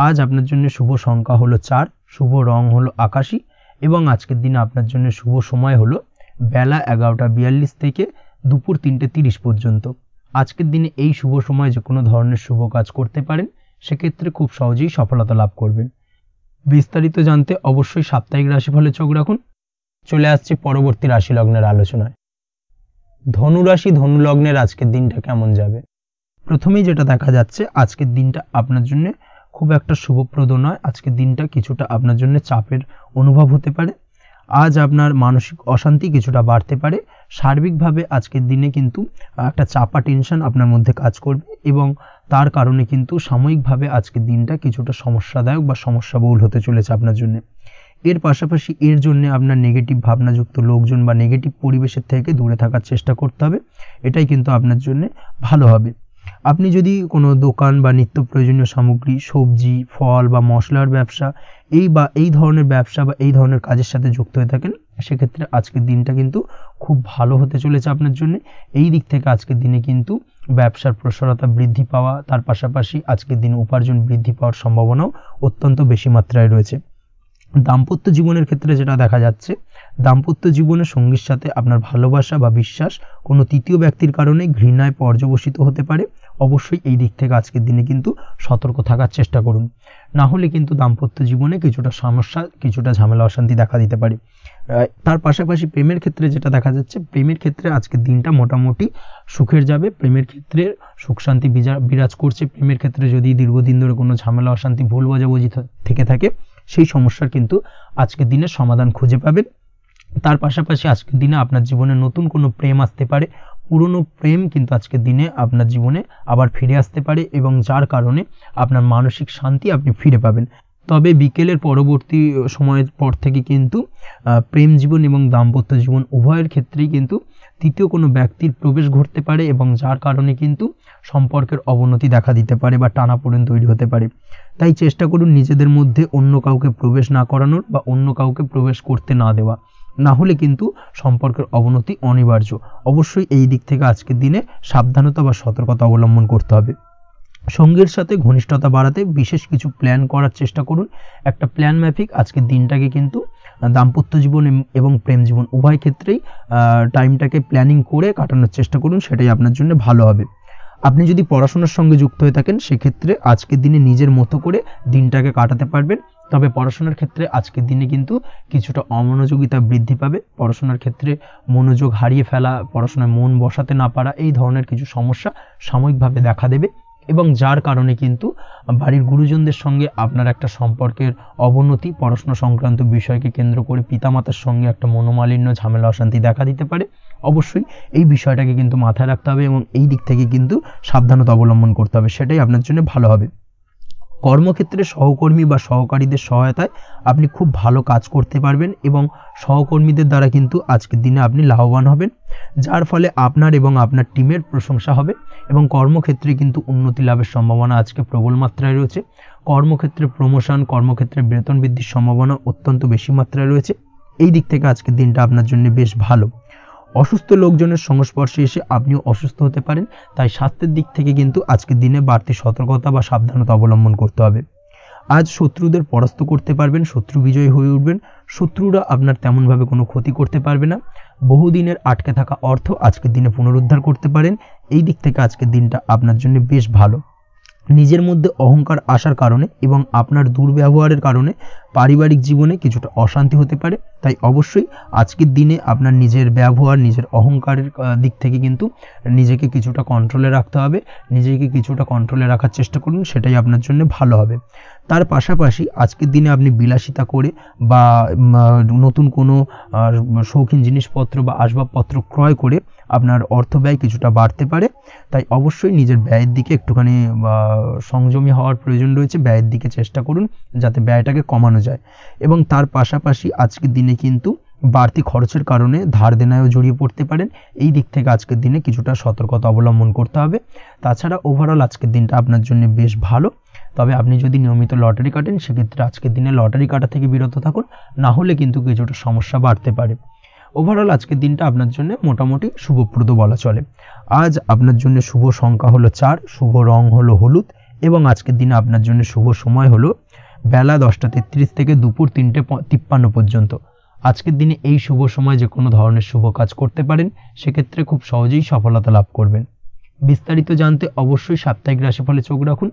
আজ আপনার জন্য শুভ সংখ্যা হলো 4, শুভ রং হলো আকাশী এবং আজকের দিনে আপনার জন্য শুভ সময় হলো বেলা 11:42 থেকে দুপুর 3:30 পর্যন্ত। আজকের দিনে এই শুভ সময় যে কোনো ধরনের শুভ কাজ করতে পারেন, সেক্ষেত্রে খুব সহজেই সফলতা লাভ করবেন। বিস্তারিত জানতে অবশ্যই সাপ্তাহিক রাশিফলে চোখ রাখুন। চলে আসছি পরবর্তী রাশি লগ্নের আলোচনায়। ধনু রাশি, ধনু লগ্নের আজকের দিনটা কেমন যাবে? প্রথমেই যেটা দেখা যাচ্ছে, আজকের দিনটা আপনার জন্য খুব একটা শুভপ্রদ নয়। আজকের দিনটা কিছুটা আপনার জন্য চাপের অনুভব হতে পারে। আজ আপনার মানসিক অশান্তি কিছুটা বাড়তে পারে। সার্বিকভাবে আজকের দিনে কিন্তু একটা চাপা টেনশন আপনার মধ্যে কাজ করবে এবং তার কারণে কিন্তু সাময়িকভাবে আজকের দিনটা কিছুটা সমস্যাদায়ক বা সমস্যাবহুল হতে চলেছে আপনার জন্য। এর পাশাপাশি এর জন্য আপনার নেগেটিভ ভাবনাযুক্ত লোকজন বা নেগেটিভ পরিবেশের থেকে দূরে থাকার চেষ্টা করতে হবে। এটাই কিন্তু আপনার জন্য ভালো হবে। আপনি যদি কোনো দোকান বা নিত্য প্রয়োজনীয় সামগ্রী, সবজি, ফল বা মশলার ব্যবসা এই ধরনের ব্যবসা বা এই ধরনের কাজের সাথে যুক্ত হয়ে থাকেন, সেক্ষেত্রে আজকের দিনটা কিন্তু খুব ভালো হতে চলেছে আপনার জন্য। এই দিক থেকে আজকের দিনে কিন্তু ব্যবসার প্রসারতা বৃদ্ধি পাওয়া, তার পাশাপাশি আজকের দিনে উপার্জন বৃদ্ধি পাওয়ার সম্ভাবনাও অত্যন্ত বেশি মাত্রায় রয়েছে। দাম্পত্য জীবনের ক্ষেত্রে যেটা দেখা যাচ্ছে, দাম্পত্য জীবনে সঙ্গীর সাথে আপনার ভালোবাসা বা বিশ্বাস কোনো তৃতীয় ব্যক্তির কারণে ঘৃণায় পর্যবসিত হতে পারে। অবশ্যই এই দিক থেকে আজকের দিনে কিন্তু সতর্ক থাকার চেষ্টা করুন, না হলে কিন্তু দাম্পত্য জীবনে কিছুটা সমস্যা, কিছুটা ঝামেলা অশান্তি দেখা দিতে পারে। তার পাশাপাশি প্রেমের ক্ষেত্রে যেটা দেখা যাচ্ছে, প্রেমের ক্ষেত্রে আজকের দিনটা মোটামুটি সুখের যাবে। প্রেমের ক্ষেত্রে সুখ শান্তি বিরাজ করছে। প্রেমের ক্ষেত্রে যদি দীর্ঘদিন ধরে কোনো ঝামেলা অশান্তি, ভুল বোঝাবুঝি থেকে থাকে, সেই সমস্যার কিন্তু আজকের দিনে সমাধান খুঁজে পাবেন। তার পাশাপাশি আজকের দিনে আপনার জীবনে নতুন কোনো প্রেম আসতে পারে। পুরনো প্রেম কিন্তু আজকের দিনে আপনার জীবনে আবার ফিরে আসতে পারে এবং যার কারণে আপনার মানসিক শান্তি আপনি ফিরে পাবেন। তবে বিকেলের পরবর্তী সময়ের পর থেকে কিন্তু প্রেম জীবন এবং দাম্পত্য জীবন উভয়ের ক্ষেত্রেই কিন্তু তৃতীয় কোনো ব্যক্তির প্রবেশ ঘটতে পারে এবং যার কারণে কিন্তু সম্পর্কের অবনতি দেখা দিতে পারে বা টানাপোড়েন তৈরি হতে পারে। তাই চেষ্টা করুন নিজেদের মধ্যে অন্য কাউকে প্রবেশ না করানোর বা অন্য কাউকে প্রবেশ করতে না দেওয়া, না হলে কিন্তু সম্পর্কের অবনতি অনিবার্য। অবশ্যই এই দিক থেকে আজকের দিনে সাবধানতা বা সতর্কতা অবলম্বন করতে হবে। সঙ্গীর সাথে ঘনিষ্ঠতা বাড়াতে বিশেষ কিছু প্ল্যান করার চেষ্টা করুন। একটা প্ল্যান মাফিক আজকের দিনটাকে কিন্তু দাম্পত্য জীবন এবং প্রেম জীবন উভয় ক্ষেত্রেই টাইমটাকে প্ল্যানিং করে কাটানোর চেষ্টা করুন, সেটাই আপনার জন্য ভালো হবে। আপনি যদি পড়াশোনার সঙ্গে যুক্ত হয়ে থাকেন, সেক্ষেত্রে আজকের দিনে নিজের মতো করে দিনটাকে কাটাতে পারবেন। তবে পড়াশোনার ক্ষেত্রে আজকের দিনে কিন্তু কিছুটা অমনোযোগিতা বৃদ্ধি পাবে। পড়াশোনার ক্ষেত্রে মনোযোগ হারিয়ে ফেলা, পড়াশোনায় মন বসাতে না পারা, এই ধরনের কিছু সমস্যা সাময়িকভাবে দেখা দেবে। এবং যার কারণে কিন্তু বাড়ির গুরুজনদের সঙ্গে আপনার একটা সম্পর্কের অবনতি, পড়াশোনা সংক্রান্ত বিষয়কে কেন্দ্র করে পিতামাতার সঙ্গে একটা মনোমালিন্য, ঝামেলা, অশান্তি দেখা দিতে পারে। অবশ্যই এই বিষয়টাকে কিন্তু মাথায় রাখতে হবে এবং এই দিক থেকে কিন্তু সাবধানতা অবলম্বন করতে হবে, সেটাই আপনার জন্য ভালো হবে। কর্মক্ষেত্রে সহকর্মী বা সহকারীদের সহায়তায় আপনি খুব ভালো কাজ করতে পারবেন এবং সহকর্মীদের দ্বারা কিন্তু আজকের দিনে আপনি লাভবান হবেন, যার ফলে আপনার এবং আপনার টিমের প্রশংসা হবে এবং কর্মক্ষেত্রে কিন্তু উন্নতি লাভের সম্ভাবনা আজকে প্রবল মাত্রায় রয়েছে। কর্মক্ষেত্রে প্রমোশন, কর্মক্ষেত্রে বেতন বৃদ্ধির সম্ভাবনা অত্যন্ত বেশি মাত্রায় রয়েছে। এই দিক থেকে আজকের দিনটা আপনার জন্য বেশ ভালো। অসুস্থ লোকজনের সংস্পর্শে এসে আপনিও অসুস্থ হতে পারেন, তাই স্বাস্থ্যের দিক থেকে কিন্তু আজকের দিনে বাড়তি সতর্কতা বা সাবধানতা অবলম্বন করতে হবে। আজ শত্রুদের পরাস্ত করতে পারবেন, শত্রু বিজয়ী হয়ে উঠবেন, শত্রুরা আপনার তেমনভাবে কোনো ক্ষতি করতে পারবে না। বহুদিনের আটকে থাকা অর্থ আজকের দিনে পুনরুদ্ধার করতে পারেন। এই দিক থেকে আজকের দিনটা আপনার জন্য বেশ ভালো। নিজের মধ্যে অহংকার আসার কারণে এবং আপনার দুর্ব্যবহারের কারণে পারিবারিক জীবনে কিছুটা অশান্তি হতে পারে, তাই অবশ্যই আজকের দিনে আপনার নিজের ব্যবহার, নিজের অহংকারের দিক থেকে কিন্তু নিজেকে কিছুটা কন্ট্রোলে রাখতে হবে। নিজেকে কিছুটা কন্ট্রোলে রাখার চেষ্টা করুন, সেটাই আপনার জন্য ভালো হবে। তার পাশাপাশি আজকের দিনে আপনি বিলাসিতা করে বা নতুন কোনো শৌখিন জিনিসপত্র বা আসবাবপত্র ক্রয় করে আপনার অর্থ ব্যয় কিছুটা বাড়তে পারে, তাই অবশ্যই নিজের ব্যয়ের দিকে একটুখানি সংযমী হওয়ার প্রয়োজন রয়েছে। ব্যয়ের দিকে চেষ্টা করুন যাতে ব্যয়টাকে কমানো যায় এবং তার পাশাপাশি আজকের দিনে কিন্তু বাড়তি খরচের কারণে ধার দেনায়ও জড়িয়ে পড়তে পারেন। এই দিক থেকে আজকের দিনে কিছুটা সতর্কতা অবলম্বন করতে হবে। তাছাড়া ওভারঅল আজকের দিনটা আপনার জন্য বেশ ভালো, তবে আপনি যদি নিয়মিত লটারি কাটেন সেক্ষেত্রে আজকের দিনে লটারি কাটা থেকে বিরত থাকুন, না হলে কিন্তু কিছুটা সমস্যা বাড়তে পারে। ওভারঅল আজকের দিনটা আপনার জন্য মোটামুটি শুভপ্রদ বলা চলে। আজ আপনার জন্য শুভ সংখ্যা হলো 4, শুভ রং হলো হলুদ এবং আজকের দিনে আপনার জন্য শুভ সময় হলো বেলা 10:33 থেকে দুপুর 3:53 পর্যন্ত। আজকের দিনে এই শুভ সময় যে কোনো ধরনের শুভ কাজ করতে পারেন, সেক্ষেত্রে খুব সহজেই সফলতা লাভ করবেন। বিস্তারিত জানতে অবশ্যই সাপ্তাহিক রাশিফলে চোখ রাখুন।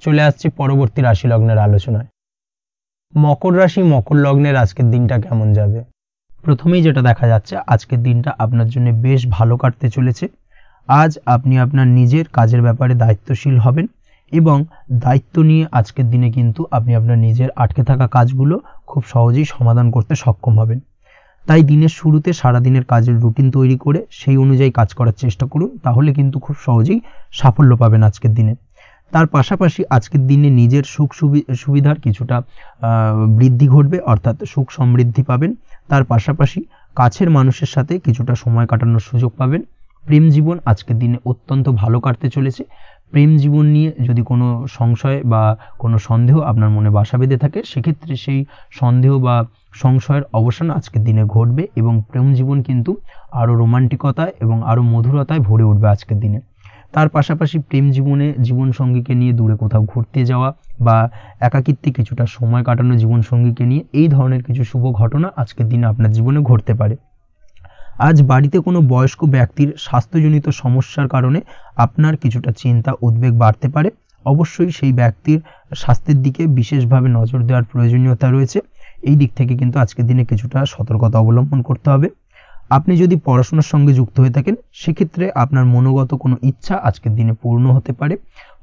চলে আসছি পরবর্তী রাশি লগ্নের আলোচনায়। মকর রাশি, মকর লগ্নের আজকের দিনটা কেমন যাবে? প্রথমেই যেটা দেখা যাচ্ছে, আজকের দিনটা আপনার জন্য বেশ ভালো কাটতে চলেছে। আজ আপনি আপনার নিজের কাজের ব্যাপারে দায়িত্বশীল হবেন এবং দায়িত্ব নিয়ে আজকের দিনে কিন্তু আপনি আপনার নিজের আটকে থাকা কাজগুলো খুব সহজেই সমাধান করতে সক্ষম হবেন। তাই দিনের শুরুতে সারাদিনের কাজের রুটিন তৈরি করে সেই অনুযায়ী কাজ করার চেষ্টা করুন, তাহলে কিন্তু খুব সহজেই সাফল্য পাবেন আজকের দিনে। তার পাশাপাশি আজকের দিনে নিজের সুখ সুবিধার কিছুটা বৃদ্ধি ঘটবে, অর্থাৎ সুখ সমৃদ্ধি পাবেন। তার পাশাপাশি কাছের মানুষের সাথে কিছুটা সময় কাটানোর সুযোগ পাবেন। প্রেম জীবন আজকের দিনে অত্যন্ত ভালো কাটতে চলেছে। প্রেম জীবন নিয়ে যদি কোনো সংশয় বা কোনো সন্দেহ আপনার মনে বাসা বেঁধে থাকে, সেক্ষেত্রে সেই সন্দেহ বা সংশয়ের অবসান আজকের দিনে ঘটবে এবং প্রেম জীবন কিন্তু আরও রোমান্টিকতায় এবং আরও মধুরতায় ভরে উঠবে আজকের দিনে। তার পাশাপাশি প্রেম জীবনে জীবনসঙ্গীকে নিয়ে দূরে কোথাও ঘুরতে যাওয়া বা একাকিত্বে কিছুটা সময় কাটানো জীবনসঙ্গীকে নিয়ে, এই ধরনের কিছু শুভ ঘটনা আজকের দিনে আপনার জীবনে ঘটতে পারে। আজ বাড়িতে কোনো বয়স্ক ব্যক্তির স্বাস্থ্যজনিত সমস্যার কারণে আপনার কিছুটা চিন্তা উদ্বেগ বাড়তে পারে। অবশ্যই সেই ব্যক্তির স্বাস্থ্যের দিকে বিশেষভাবে নজর দেওয়ার প্রয়োজনীয়তা রয়েছে। এই দিক থেকে কিন্তু আজকের দিনে কিছুটা সতর্কতা অবলম্বন করতে হবে। আপনি যদি পড়াশোনার সঙ্গে যুক্ত হয়ে থাকেন, সেক্ষেত্রে আপনার মনোগত কোনো ইচ্ছা আজকের দিনে পূর্ণ হতে পারে।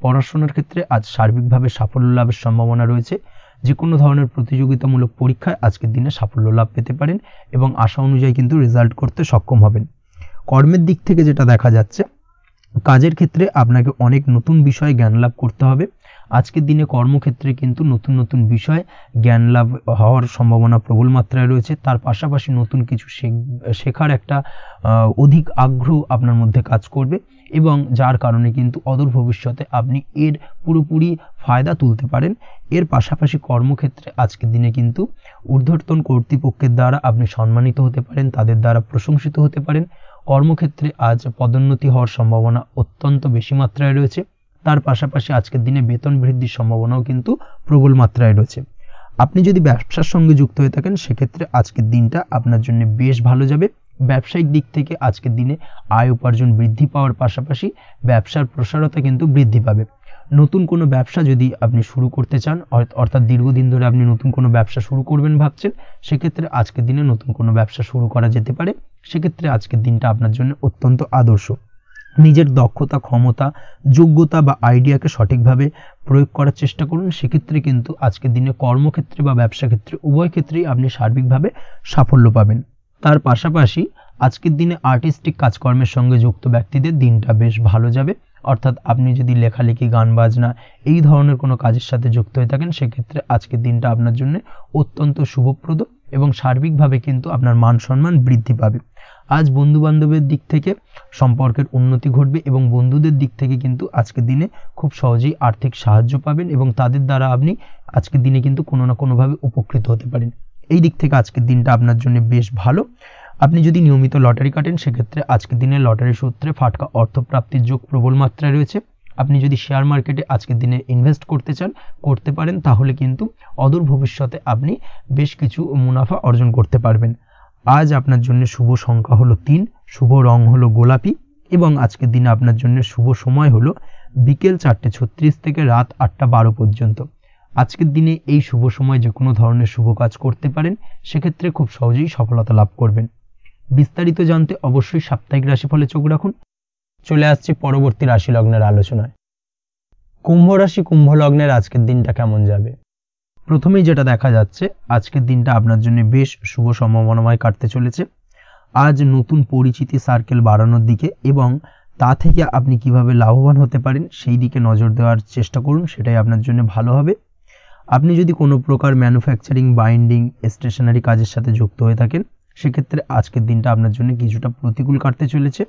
পড়াশোনার ক্ষেত্রে আজ সার্বিকভাবে সাফল্য লাভের সম্ভাবনা রয়েছে। যে কোনো ধরনের প্রতিযোগিতামূলক পরীক্ষায় আজকের দিনে সাফল্য লাভ পেতে পারেন এবং আশা অনুযায়ী কিন্তু রেজাল্ট করতে সক্ষম হবেন। কর্মের দিক থেকে যেটা দেখা যাচ্ছে, কাজের ক্ষেত্রে আপনাকে অনেক নতুন বিষয়ে জ্ঞান লাভ করতে হবে। আজকের দিনে কর্মক্ষেত্রে কিন্তু নতুন নতুন বিষয় জ্ঞান লাভ হওয়ার সম্ভাবনা প্রবল মাত্রায় রয়েছে। তার পাশাপাশি নতুন কিছু শেখার একটা অধিক আগ্রহ আপনার মধ্যে কাজ করবে এবং যার কারণে কিন্তু অদূর ভবিষ্যতে আপনি এর পুরোপুরি ফায়দা তুলতে পারেন। এর পাশাপাশি কর্মক্ষেত্রে আজকের দিনে কিন্তু ঊর্ধ্বতন কর্তৃপক্ষের দ্বারা আপনি সম্মানিত হতে পারেন, তাদের দ্বারা প্রশংসিত হতে পারেন। কর্মক্ষেত্রে আজ পদোন্নতি হওয়ার সম্ভাবনা অত্যন্ত বেশি মাত্রায় রয়েছে। তার পাশাপাশি আজকের দিনে বেতন বৃদ্ধির সম্ভাবনাও কিন্তু প্রবল মাত্রায় রয়েছে। আপনি যদি ব্যবসার সঙ্গে যুক্ত হয়ে থাকেন, সেক্ষেত্রে আজকের দিনটা আপনার জন্য বেশ ভালো যাবে। ব্যবসায়িক দিক থেকে আজকের দিনে আয় উপার্জন বৃদ্ধি পাওয়ার পাশাপাশি ব্যবসার প্রসারতা কিন্তু বৃদ্ধি পাবে। নতুন কোনো ব্যবসা যদি আপনি শুরু করতে চান, অর্থাৎ দীর্ঘদিন ধরে আপনি নতুন কোনো ব্যবসা শুরু করবেন ভাবছেন, সেক্ষেত্রে আজকের দিনে নতুন কোনো ব্যবসা শুরু করা যেতে পারে। সেক্ষেত্রে আজকের দিনটা আপনার জন্য অত্যন্ত আদর্শ। নিজের দক্ষতা, ক্ষমতা, যোগ্যতা বা আইডিয়াকে সঠিকভাবে প্রয়োগ করার চেষ্টা করুন। সেক্ষেত্রে কিন্তু আজকের দিনে কর্মক্ষেত্রে বা ব্যবসা ক্ষেত্রে উভয় ক্ষেত্রেই আপনি সার্বিকভাবে সাফল্য পাবেন। তার পাশাপাশি আজকের দিনে আর্টিস্টিক কাজকর্মের সঙ্গে যুক্ত ব্যক্তিদের দিনটা বেশ ভালো যাবে। অর্থাৎ আপনি যদি লেখালেখি, গান বাজনা এই ধরনের কোনো কাজের সাথে যুক্ত হয়ে থাকেন, সেক্ষেত্রে আজকের দিনটা আপনার জন্য অত্যন্ত শুভপ্রদ এবং সার্বিকভাবে কিন্তু আপনার মান সম্মান বৃদ্ধি পাবে। আজ বন্ধু বান্ধবের দিক থেকে সম্পর্কের উন্নতি ঘটবে এবং বন্ধুদের দিক থেকে কিন্তু আজকের দিনে খুব সহজেই আর্থিক সাহায্য পাবেন এবং তাদের দ্বারা আপনি আজকের দিনে কিন্তু কোনো না কোনোভাবে উপকৃত হতে পারেন। এই দিক থেকে আজকের দিনটা আপনার জন্য বেশ ভালো। আপনি যদি নিয়মিত লটারি কাটেন, সেক্ষেত্রে আজকের দিনে লটারি সূত্রে ফাটকা অর্থপ্রাপ্তির যোগ প্রবল মাত্রায় রয়েছে। আপনি যদি শেয়ার মার্কেটে আজকের দিনে ইনভেস্ট করতে চান, করতে পারেন, তাহলে কিন্তু অদূর ভবিষ্যতে আপনি বেশ কিছু মুনাফা অর্জন করতে পারবেন। আজ আপনার জন্য শুভ সংখ্যা হলো 3, শুভ রং হলো গোলাপি এবং আজকের দিনে আপনার জন্য শুভ সময় হলো বিকেল 4:36 থেকে রাত 8:12 পর্যন্ত। আজকের দিনে এই শুভ সময় যে কোনো ধরনের শুভ কাজ করতে পারেন, সেক্ষেত্রে খুব সহজেই সফলতা লাভ করবেন। বিস্তারিত জানতে অবশ্যই সাপ্তাহিক রাশিফলে চোখ রাখুন। চলে আসছি পরবর্তী রাশি লগ্নের আলোচনায়। কুম্ভ রাশি, কুম্ভ লগ্নের আজকের দিনটা কেমন যাবে? প্রথমেই যেটা দেখা যাচ্ছে, আজকের দিনটা আপনার জন্য বেশ শুভ সম্ভাবনাময় কাটতে চলেছে। আজ নতুন পরিচিতি সার্কেল বাড়ানোর দিকে এবং তা থেকে আপনি কিভাবে লাভবান হতে পারেন সেই দিকে নজর দেওয়ার চেষ্টা করুন, সেটাই আপনার জন্য ভালো হবে। আপনি যদি কোনো প্রকার ম্যানুফ্যাকচারিং, বাইন্ডিং, স্টেশনারি কাজের সাথে যুক্ত হয়ে থাকেন, সেক্ষেত্রে আজকের দিনটা আপনার জন্য কিছুটা প্রতিকূল কাটতে চলেছে।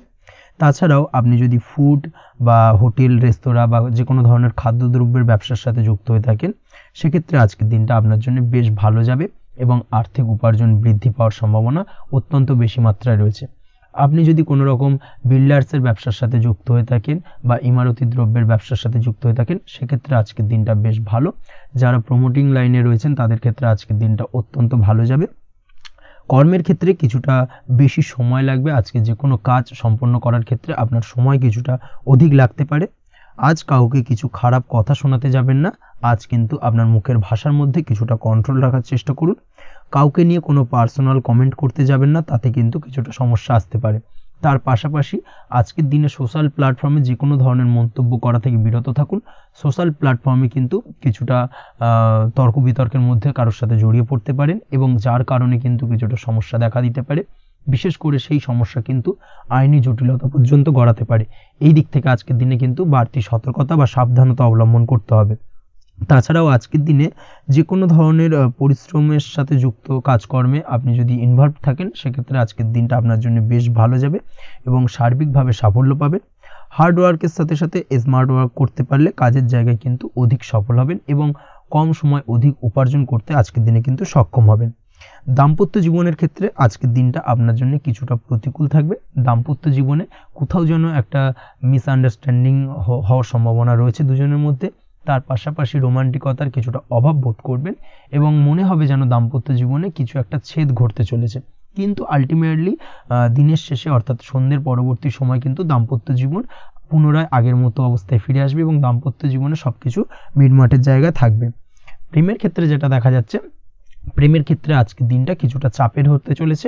তাছাড়াও আপনি যদি ফুড বা হোটেল, রেস্তোরাঁ বা যে কোনো ধরনের খাদ্যদ্রব্যের ব্যবসার সাথে যুক্ত হয়ে থাকেন, সেক্ষেত্রে আজকের দিনটা আপনার জন্য বেশ ভালো যাবে এবং আর্থিক উপার্জন বৃদ্ধি পাওয়ার সম্ভাবনা অত্যন্ত বেশি মাত্রায় রয়েছে। আপনি যদি কোনো রকম বিল্ডার্সের ব্যবসার সাথে যুক্ত হয়ে থাকেন বা ইমারতি দ্রব্যের ব্যবসার সাথে যুক্ত হয়ে থাকেন, সেক্ষেত্রে আজকের দিনটা বেশ ভালো। যারা প্রমোটিং লাইনে রয়েছেন তাদের ক্ষেত্রে আজকের দিনটা অত্যন্ত ভালো যাবে। কর্মের ক্ষেত্রে কিছুটা বেশি সময় লাগবে। আজকে যে কোনো কাজ সম্পন্ন করার ক্ষেত্রে আপনার সময় কিছুটা অধিক লাগতে পারে। আজ কাউকে কিছু খারাপ কথা শোনাতে যাবেন না। আজ কিন্তু আপনার মুখের ভাষার মধ্যে কিছুটা কন্ট্রোল রাখার চেষ্টা করুন। কাউকে নিয়ে কোনো পার্সোনাল কমেন্ট করতে যাবেন না, তাতে কিন্তু কিছুটা সমস্যা আসতে পারে। তার পাশাপাশি আজকের দিনে সোশ্যাল প্ল্যাটফর্মে যে কোনো ধরনের মন্তব্য করা থেকে বিরত থাকুন। সোশ্যাল প্ল্যাটফর্মে কিন্তু কিছুটা তর্ক বিতর্কের মধ্যে কারোর সাথে জড়িয়ে পড়তে পারেন এবং যার কারণে কিন্তু কিছুটা সমস্যা দেখা দিতে পারে। বিশেষ করে সেই সমস্যা কিন্তু আইনি জটিলতা পর্যন্ত গড়াতে পারে। এই দিক থেকে আজকের দিনে কিন্তু বাড়তি সতর্কতা বা সাবধানতা অবলম্বন করতে হবে। তাছাড়াও আজকের দিনে যে কোনো ধরনের পরিশ্রমের সাথে যুক্ত কাজকর্মে আপনি যদি ইনভলভ থাকেন, সেক্ষেত্রে আজকের দিনটা আপনার জন্য বেশ ভালো যাবে এবং সার্বিকভাবে সাফল্য পাবেন। হার্ড ওয়ার্কের সাথে সাথে স্মার্ট ওয়ার্ক করতে পারলে কাজের জায়গায় কিন্তু অধিক সফল হবেন এবং কম সময় অধিক উপার্জন করতে আজকের দিনে কিন্তু সক্ষম হবেন। দাম্পত্য জীবনের ক্ষেত্রে আজকের দিনটা আপনার জন্য কিছুটা প্রতিকূল থাকবে। দাম্পত্য জীবনে কোথাও যেন একটা মিসআন্ডারস্ট্যান্ডিং হওয়ার সম্ভাবনা রয়েছে দুজনের মধ্যে। তার পাশাপাশি রোমান্টিকতার কিছুটা অভাব বোধ করবেন এবং মনে হবে যেন দাম্পত্য জীবনে কিছু একটা ছেদ ঘটতে চলেছে। কিন্তু আলটিমেটলি দিনের শেষে অর্থাৎ সন্ধ্যের পরবর্তী সময় কিন্তু দাম্পত্য জীবন পুনরায় আগের মতো অবস্থায় ফিরে আসবে এবং দাম্পত্য জীবনে সবকিছু মিটমাটের জায়গায় থাকবে। প্রেমের ক্ষেত্রে যেটা দেখা যাচ্ছে, প্রেমের ক্ষেত্রে আজকের দিনটা কিছুটা চাপের হতে চলেছে।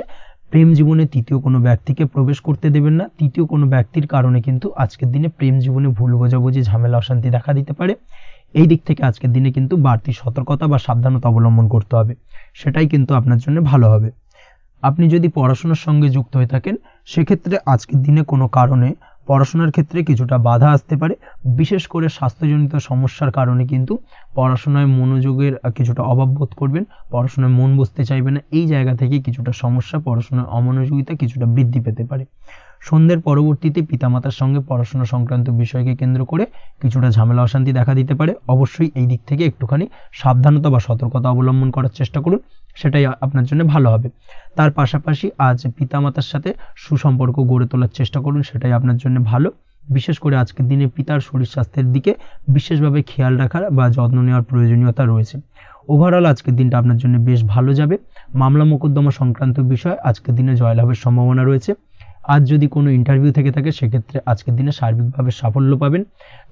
প্রেম জীবনে তৃতীয় কোনো ব্যক্তিকে প্রবেশ করতে দেবেন না। তৃতীয় কোনো ব্যক্তির কারণে কিন্তু আজকের দিনে প্রেম জীবনে ভুল বোঝাবুঝি, ঝামেলা, অশান্তি দেখা দিতে পারে। এই দিক থেকে আজকের দিনে কিন্তু বাড়তি সতর্কতা বা সাবধানতা অবলম্বন করতে হবে, সেটাই কিন্তু আপনার জন্য ভালো হবে। আপনি যদি পড়াশোনার সঙ্গে যুক্ত হয়ে থাকেন, সেক্ষেত্রে আজকের দিনে কোনো কারণে পড়াশোনার ক্ষেত্রে কিছুটা বাধা আসতে পারে। বিশেষ করে স্বাস্থ্যজনিত সমস্যার কারণে কিন্তু পড়াশোনায় মনোযোগের কিছুটা অভাব বোধ করবেন, পড়াশোনায় মন বসতে চাইবে না। এই জায়গা থেকে কিছুটা সমস্যা, পড়াশোনায় অমনোযোগিতা কিছুটা বৃদ্ধি পেতে পারে। সন্ধ্যের পরবর্তীতে পিতামাতার সঙ্গে পড়াশোনা সংক্রান্ত বিষয়কে কেন্দ্র করে কিছুটা ঝামেলা, অশান্তি দেখা দিতে পারে। অবশ্যই এই দিক থেকে একটুখানি সাবধানতা বা সতর্কতা অবলম্বন করার চেষ্টা করুন, সেটাই আপনার জন্য ভালো হবে। তার পাশাপাশি আজ পিতামাতার সাথে সুসম্পর্ক গড়ে তোলার চেষ্টা করুন, সেটাই আপনার জন্য ভালো। বিশেষ করে আজকের দিনে পিতার শরীর স্বাস্থ্যের দিকে বিশেষভাবে খেয়াল রাখার বা যত্ন নেওয়ার প্রয়োজনীয়তা রয়েছে। ওভারঅল আজকের দিনটা আপনার জন্য বেশ ভালো যাবে। মামলা মোকদ্দমা সংক্রান্ত বিষয় আজকের দিনে জয়লাভের সম্ভাবনা রয়েছে। আজ যদি কোনো ইন্টারভিউ থেকে থাকে, সেক্ষেত্রে আজকের দিনে সার্বিকভাবে সাফল্য পাবেন।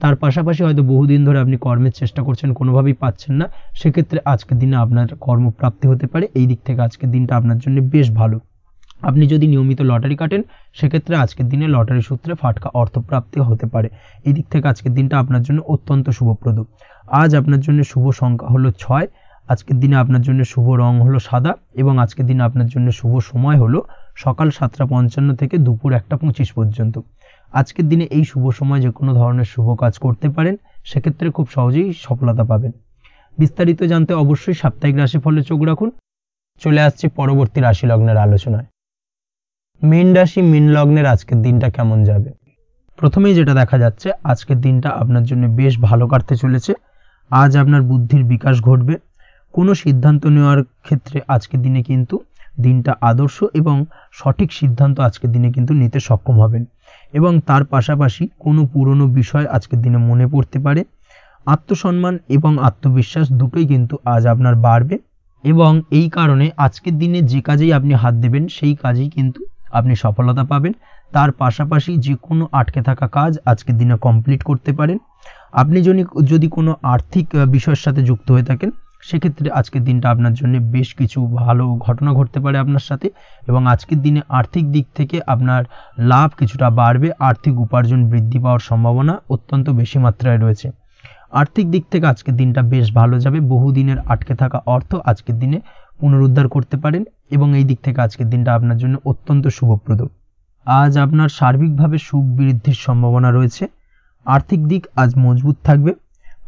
তার পাশাপাশি হয়তো বহুদিন ধরে আপনি কর্মের চেষ্টা করছেন, কোনোভাবেই পাচ্ছেন না, সেক্ষেত্রে আজকের দিনে আপনার কর্মপ্রাপ্তি হতে পারে। এই দিক থেকে আজকের দিনটা আপনার জন্য বেশ ভালো। আপনি যদি নিয়মিত লটারি কাটেন সেক্ষেত্রে আজকের দিনে লটারি সূত্রে ফাটকা অর্থপ্রাপ্তি হতে পারে। এই দিক থেকে আজকের দিনটা আপনার জন্য অত্যন্ত শুভপ্রদ। আজ আপনার জন্য শুভ সংখ্যা হলো 6। আজকের দিনে আপনার জন্য শুভ রং হলো সাদা এবং আজকের দিনে আপনার জন্য শুভ সময় হলো সকাল 7:55 থেকে দুপুর 1:25 পর্যন্ত। আজকের দিনে এই শুভ সময় যে কোনো ধরনের শুভ কাজ করতে পারেন, সেক্ষেত্রে খুব সহজেই সফলতা পাবেন। বিস্তারিত জানতে অবশ্যই সাপ্তাহিক রাশিফলে চোখ রাখুন। চলে আসছে পরবর্তী রাশি লগ্নের আলোচনায়। মীন রাশি মীন লগ্নের আজকের দিনটা কেমন যাবে? প্রথমেই যেটা দেখা যাচ্ছে, আজকের দিনটা আপনার জন্য বেশ ভালো কাটতে চলেছে। আজ আপনার বুদ্ধির বিকাশ ঘটবে। কোনো সিদ্ধান্ত নেওয়ার ক্ষেত্রে আজকের দিনে কিন্তু দিনটা আদর্শ এবং সঠিক সিদ্ধান্ত আজকের দিনে কিন্তু নিতে সক্ষম হবেন এবং তার পাশাপাশি কোনো পুরনো বিষয় আজকের দিনে মনে পড়তে পারে। আত্মসম্মান এবং আত্মবিশ্বাস দুটোই কিন্তু আজ আপনার বাড়বে এবং এই কারণে আজকের দিনে যে কাজেই আপনি হাত দেবেন সেই কাজেই কিন্তু আপনি সফলতা পাবেন। তার পাশাপাশি যে কোনো আটকে থাকা কাজ আজকের দিনে কমপ্লিট করতে পারেন। আপনি যদি কোনো আর্থিক বিষয়ের সাথে যুক্ত হয়ে থাকেন, সেক্ষেত্রে আজকের দিনটা আপনার জন্য বেশ কিছু ভালো ঘটনা ঘটতে পারে আপনার সাথে এবং আজকের দিনে আর্থিক দিক থেকে আপনার লাভ কিছুটা বাড়বে। আর্থিক উপার্জন বৃদ্ধি পাওয়ার সম্ভাবনা অত্যন্ত বেশি মাত্রায় রয়েছে। আর্থিক দিক থেকে আজকের দিনটা বেশ ভালো যাবে। বহুদিনের আটকে থাকা অর্থ আজকের দিনে পুনরুদ্ধার করতে পারেন এবং এই দিক থেকে আজকের দিনটা আপনার জন্য অত্যন্ত শুভপ্রদ। আজ আপনার সার্বিকভাবে সুখ বৃদ্ধির সম্ভাবনা রয়েছে। আর্থিক দিক আজ মজবুত থাকবে।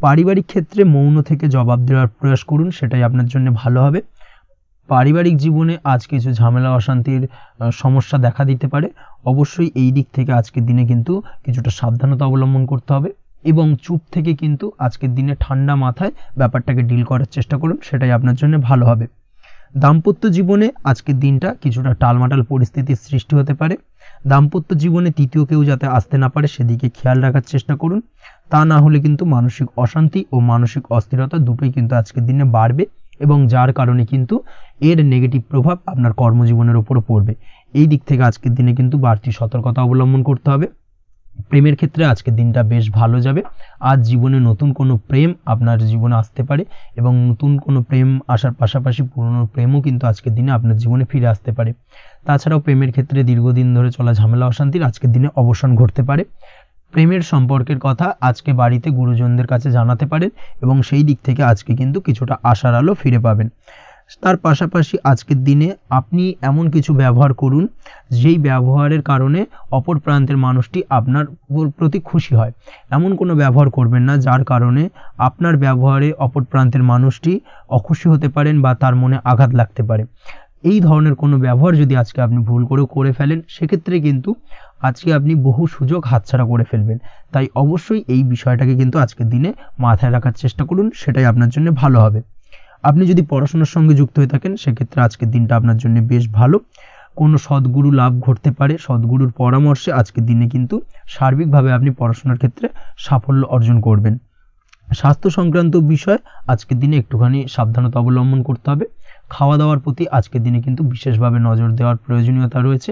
পারিবারিক ক্ষেত্রে মৌন থেকে জবাব দেওয়ার প্রয়াস করুন, সেটাই আপনার জন্য ভালো হবে। পারিবারিক জীবনে আজ কিছু ঝামেলা অশান্তির সমস্যা দেখা দিতে পারে। অবশ্যই এই দিক থেকে আজকের দিনে কিন্তু কিছুটা সাবধানতা অবলম্বন করতে হবে এবং চুপ থেকে কিন্তু আজকের দিনে ঠান্ডা মাথায় ব্যাপারটাকে ডিল করার চেষ্টা করুন, সেটাই আপনার জন্য ভালো হবে। দাম্পত্য জীবনে আজকের দিনটা কিছুটা টালমাটাল পরিস্থিতির সৃষ্টি হতে পারে। দাম্পত্য জীবনে তৃতীয় কেউ যাতে আসতে না পারে সেদিকে খেয়াল রাখার চেষ্টা করুন। তা না হলে কিন্তু মানসিক অশান্তি ও মানসিক অস্থিরতা দুটোই কিন্তু আজকের দিনে বাড়বে এবং যার কারণে কিন্তু এর নেগেটিভ প্রভাব আপনার কর্মজীবনের উপরও পড়বে। এই দিক থেকে আজকের দিনে কিন্তু বাড়তি সতর্কতা অবলম্বন করতে হবে। প্রেমের ক্ষেত্রে আজকের দিনটা বেশ ভালো যাবে। আজ জীবনে নতুন কোনো প্রেম আপনার জীবনে আসতে পারে এবং নতুন কোনো প্রেম আসার পাশাপাশি পুরনো প্রেমও কিন্তু আজকের দিনে আপনার জীবনে ফিরে আসতে পারে। তাছাড়াও প্রেমের ক্ষেত্রে দীর্ঘদিন ধরে চলা ঝামেলা অশান্তির আজকের দিনে অবসান ঘটতে পারে। প্রেমের সম্পর্কের কথা আজকে বাড়িতে গুরুজনদের কাছে জানাতে পারেন এবং সেই দিক থেকে আজকে কিন্তু কিছুটা আশার আলো ফিরে পাবেন। তার পাশাপাশি আজকের দিনে আপনি এমন কিছু ব্যবহার করুন যেই ব্যবহারের কারণে অপর প্রান্তের মানুষটি আপনার প্রতি খুশি হয়। এমন কোনো ব্যবহার করবেন না যার কারণে আপনার ব্যবহারে অপর প্রান্তের মানুষটি অখুশি হতে পারেন বা তার মনে আঘাত লাগতে পারে। এই ধরনের কোনো ব্যবহার যদি আজকে আপনি ভুল করে ফেলেন, সেক্ষেত্রে কিন্তু আজকে আপনি বহু সুযোগ হাতছাড়া করে ফেলবেন। তাই অবশ্যই এই বিষয়টাকে কিন্তু আজকের দিনে মাথায় রাখার চেষ্টা করুন, সেটাই আপনার জন্য ভালো হবে। আপনি যদি পড়াশোনার সঙ্গে যুক্ত হয়ে থাকেন, সেক্ষেত্রে আজকের দিনটা আপনার জন্য বেশ ভালো। কোনো সদ্গুরু লাভ ঘটতে পারে। সদ্গুরুর পরামর্শে আজকের দিনে কিন্তু সার্বিকভাবে আপনি পড়াশোনার ক্ষেত্রে সাফল্য অর্জন করবেন। স্বাস্থ্য সংক্রান্ত বিষয় আজকের দিনে একটুখানি সাবধানতা অবলম্বন করতে হবে। খাওয়া দাওয়ার প্রতি আজকের দিনে কিন্তু বিশেষভাবে নজর দেওয়ার প্রয়োজনীয়তা রয়েছে।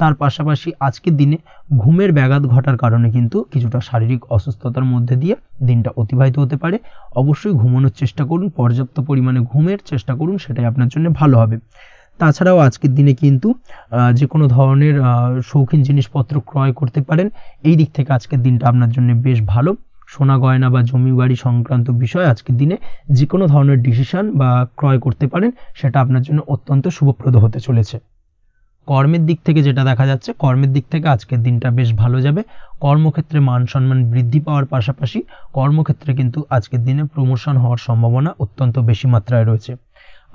তার পাশাপাশি আজকের দিনে ঘুমের ব্যাঘাত ঘটার কারণে কিন্তু কিছুটা শারীরিক অসুস্থতার মধ্যে দিয়ে দিনটা অতিবাহিত হতে পারে। অবশ্যই ঘুমানোর চেষ্টা করুন, পর্যাপ্ত পরিমাণে ঘুমের চেষ্টা করুন, সেটাই আপনার জন্য ভালো হবে। তাছাড়াও আজকের দিনে কিন্তু যে কোনো ধরনের শৌখিন জিনিসপত্র ক্রয় করতে পারেন। এই দিক থেকে আজকের দিনটা আপনার জন্য বেশ ভালো। সোনা গয়না বা জমি বাড়ি সংক্রান্ত বিষয় আজকের দিনে যে কোনো ধরনের ডিসিশন বা ক্রয় করতে পারেন, সেটা আপনার জন্য অত্যন্ত শুভপ্রদ হতে চলেছে। কর্মের দিক থেকে যেটা দেখা যাচ্ছে, কর্মের দিক থেকে আজকের দিনটা বেশ ভালো যাবে। কর্মক্ষেত্রে মান সম্মান বৃদ্ধি পাওয়ার পাশাপাশি কর্মক্ষেত্রে কিন্তু আজকের দিনে প্রমোশন হওয়ার সম্ভাবনা অত্যন্ত বেশি মাত্রায় রয়েছে।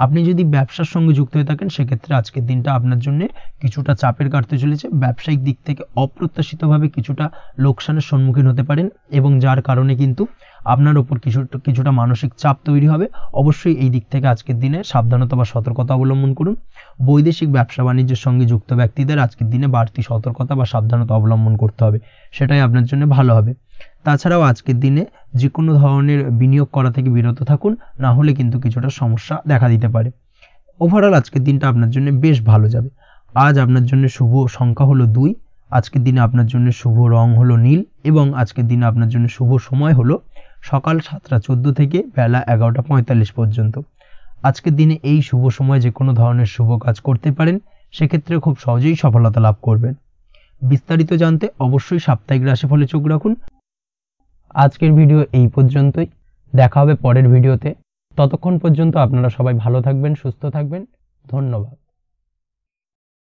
আপনি যদি ব্যবসার সঙ্গে যুক্ত হয়ে থাকেন, সেক্ষেত্রে আজকের দিনটা আপনার জন্য কিছুটা চাপের কাটতে চলেছে। ব্যবসায়িক দিক থেকে অপ্রত্যাশিতভাবে কিছুটা লোকসানের সম্মুখীন হতে পারেন এবং যার কারণে কিন্তু আপনার উপর কিছুটা মানসিক চাপ তৈরি হবে। অবশ্যই এই দিক থেকে আজকের দিনে সাবধানতা বা সতর্কতা অবলম্বন করুন। বৈদেশিক ব্যবসা বাণিজ্যের সঙ্গে যুক্ত ব্যক্তিদের আজকের দিনে বাড়তি সতর্কতা বা সাবধানতা অবলম্বন করতে হবে, সেটাই আপনার জন্য ভালো হবে। তাছাড়াও আজকের দিনে যে কোনো ধরনের বিনিয়োগ করা থেকে বিরত থাকুন, না হলে কিন্তু কিছুটা সমস্যা দেখা দিতে পারে। ওভারঅল আজকের দিনটা আপনার জন্য বেশ ভালো যাবে। আজ আপনার জন্য শুভ সংখ্যা হলো 2। আজকের দিনে আপনার জন্য শুভ রং হলো নীল এবং আজকের দিনে আপনার জন্য শুভ সময় হলো সকাল 7:14 থেকে বেলা 11:45 পর্যন্ত। আজকের দিনে এই শুভ সময় যে কোনো ধরনের শুভ কাজ করতে পারেন, সেক্ষেত্রে খুব সহজেই সফলতা লাভ করবেন। বিস্তারিত জানতে অবশ্যই সাপ্তাহিক রাশিফলে চোখ রাখুন। আজকের ভিডিও এই পর্যন্তই, দেখা হবে পরের ভিডিওতে। ততক্ষণ পর্যন্ত আপনারা সবাই ভালো থাকবেন, সুস্থ থাকবেন। ধন্যবাদ।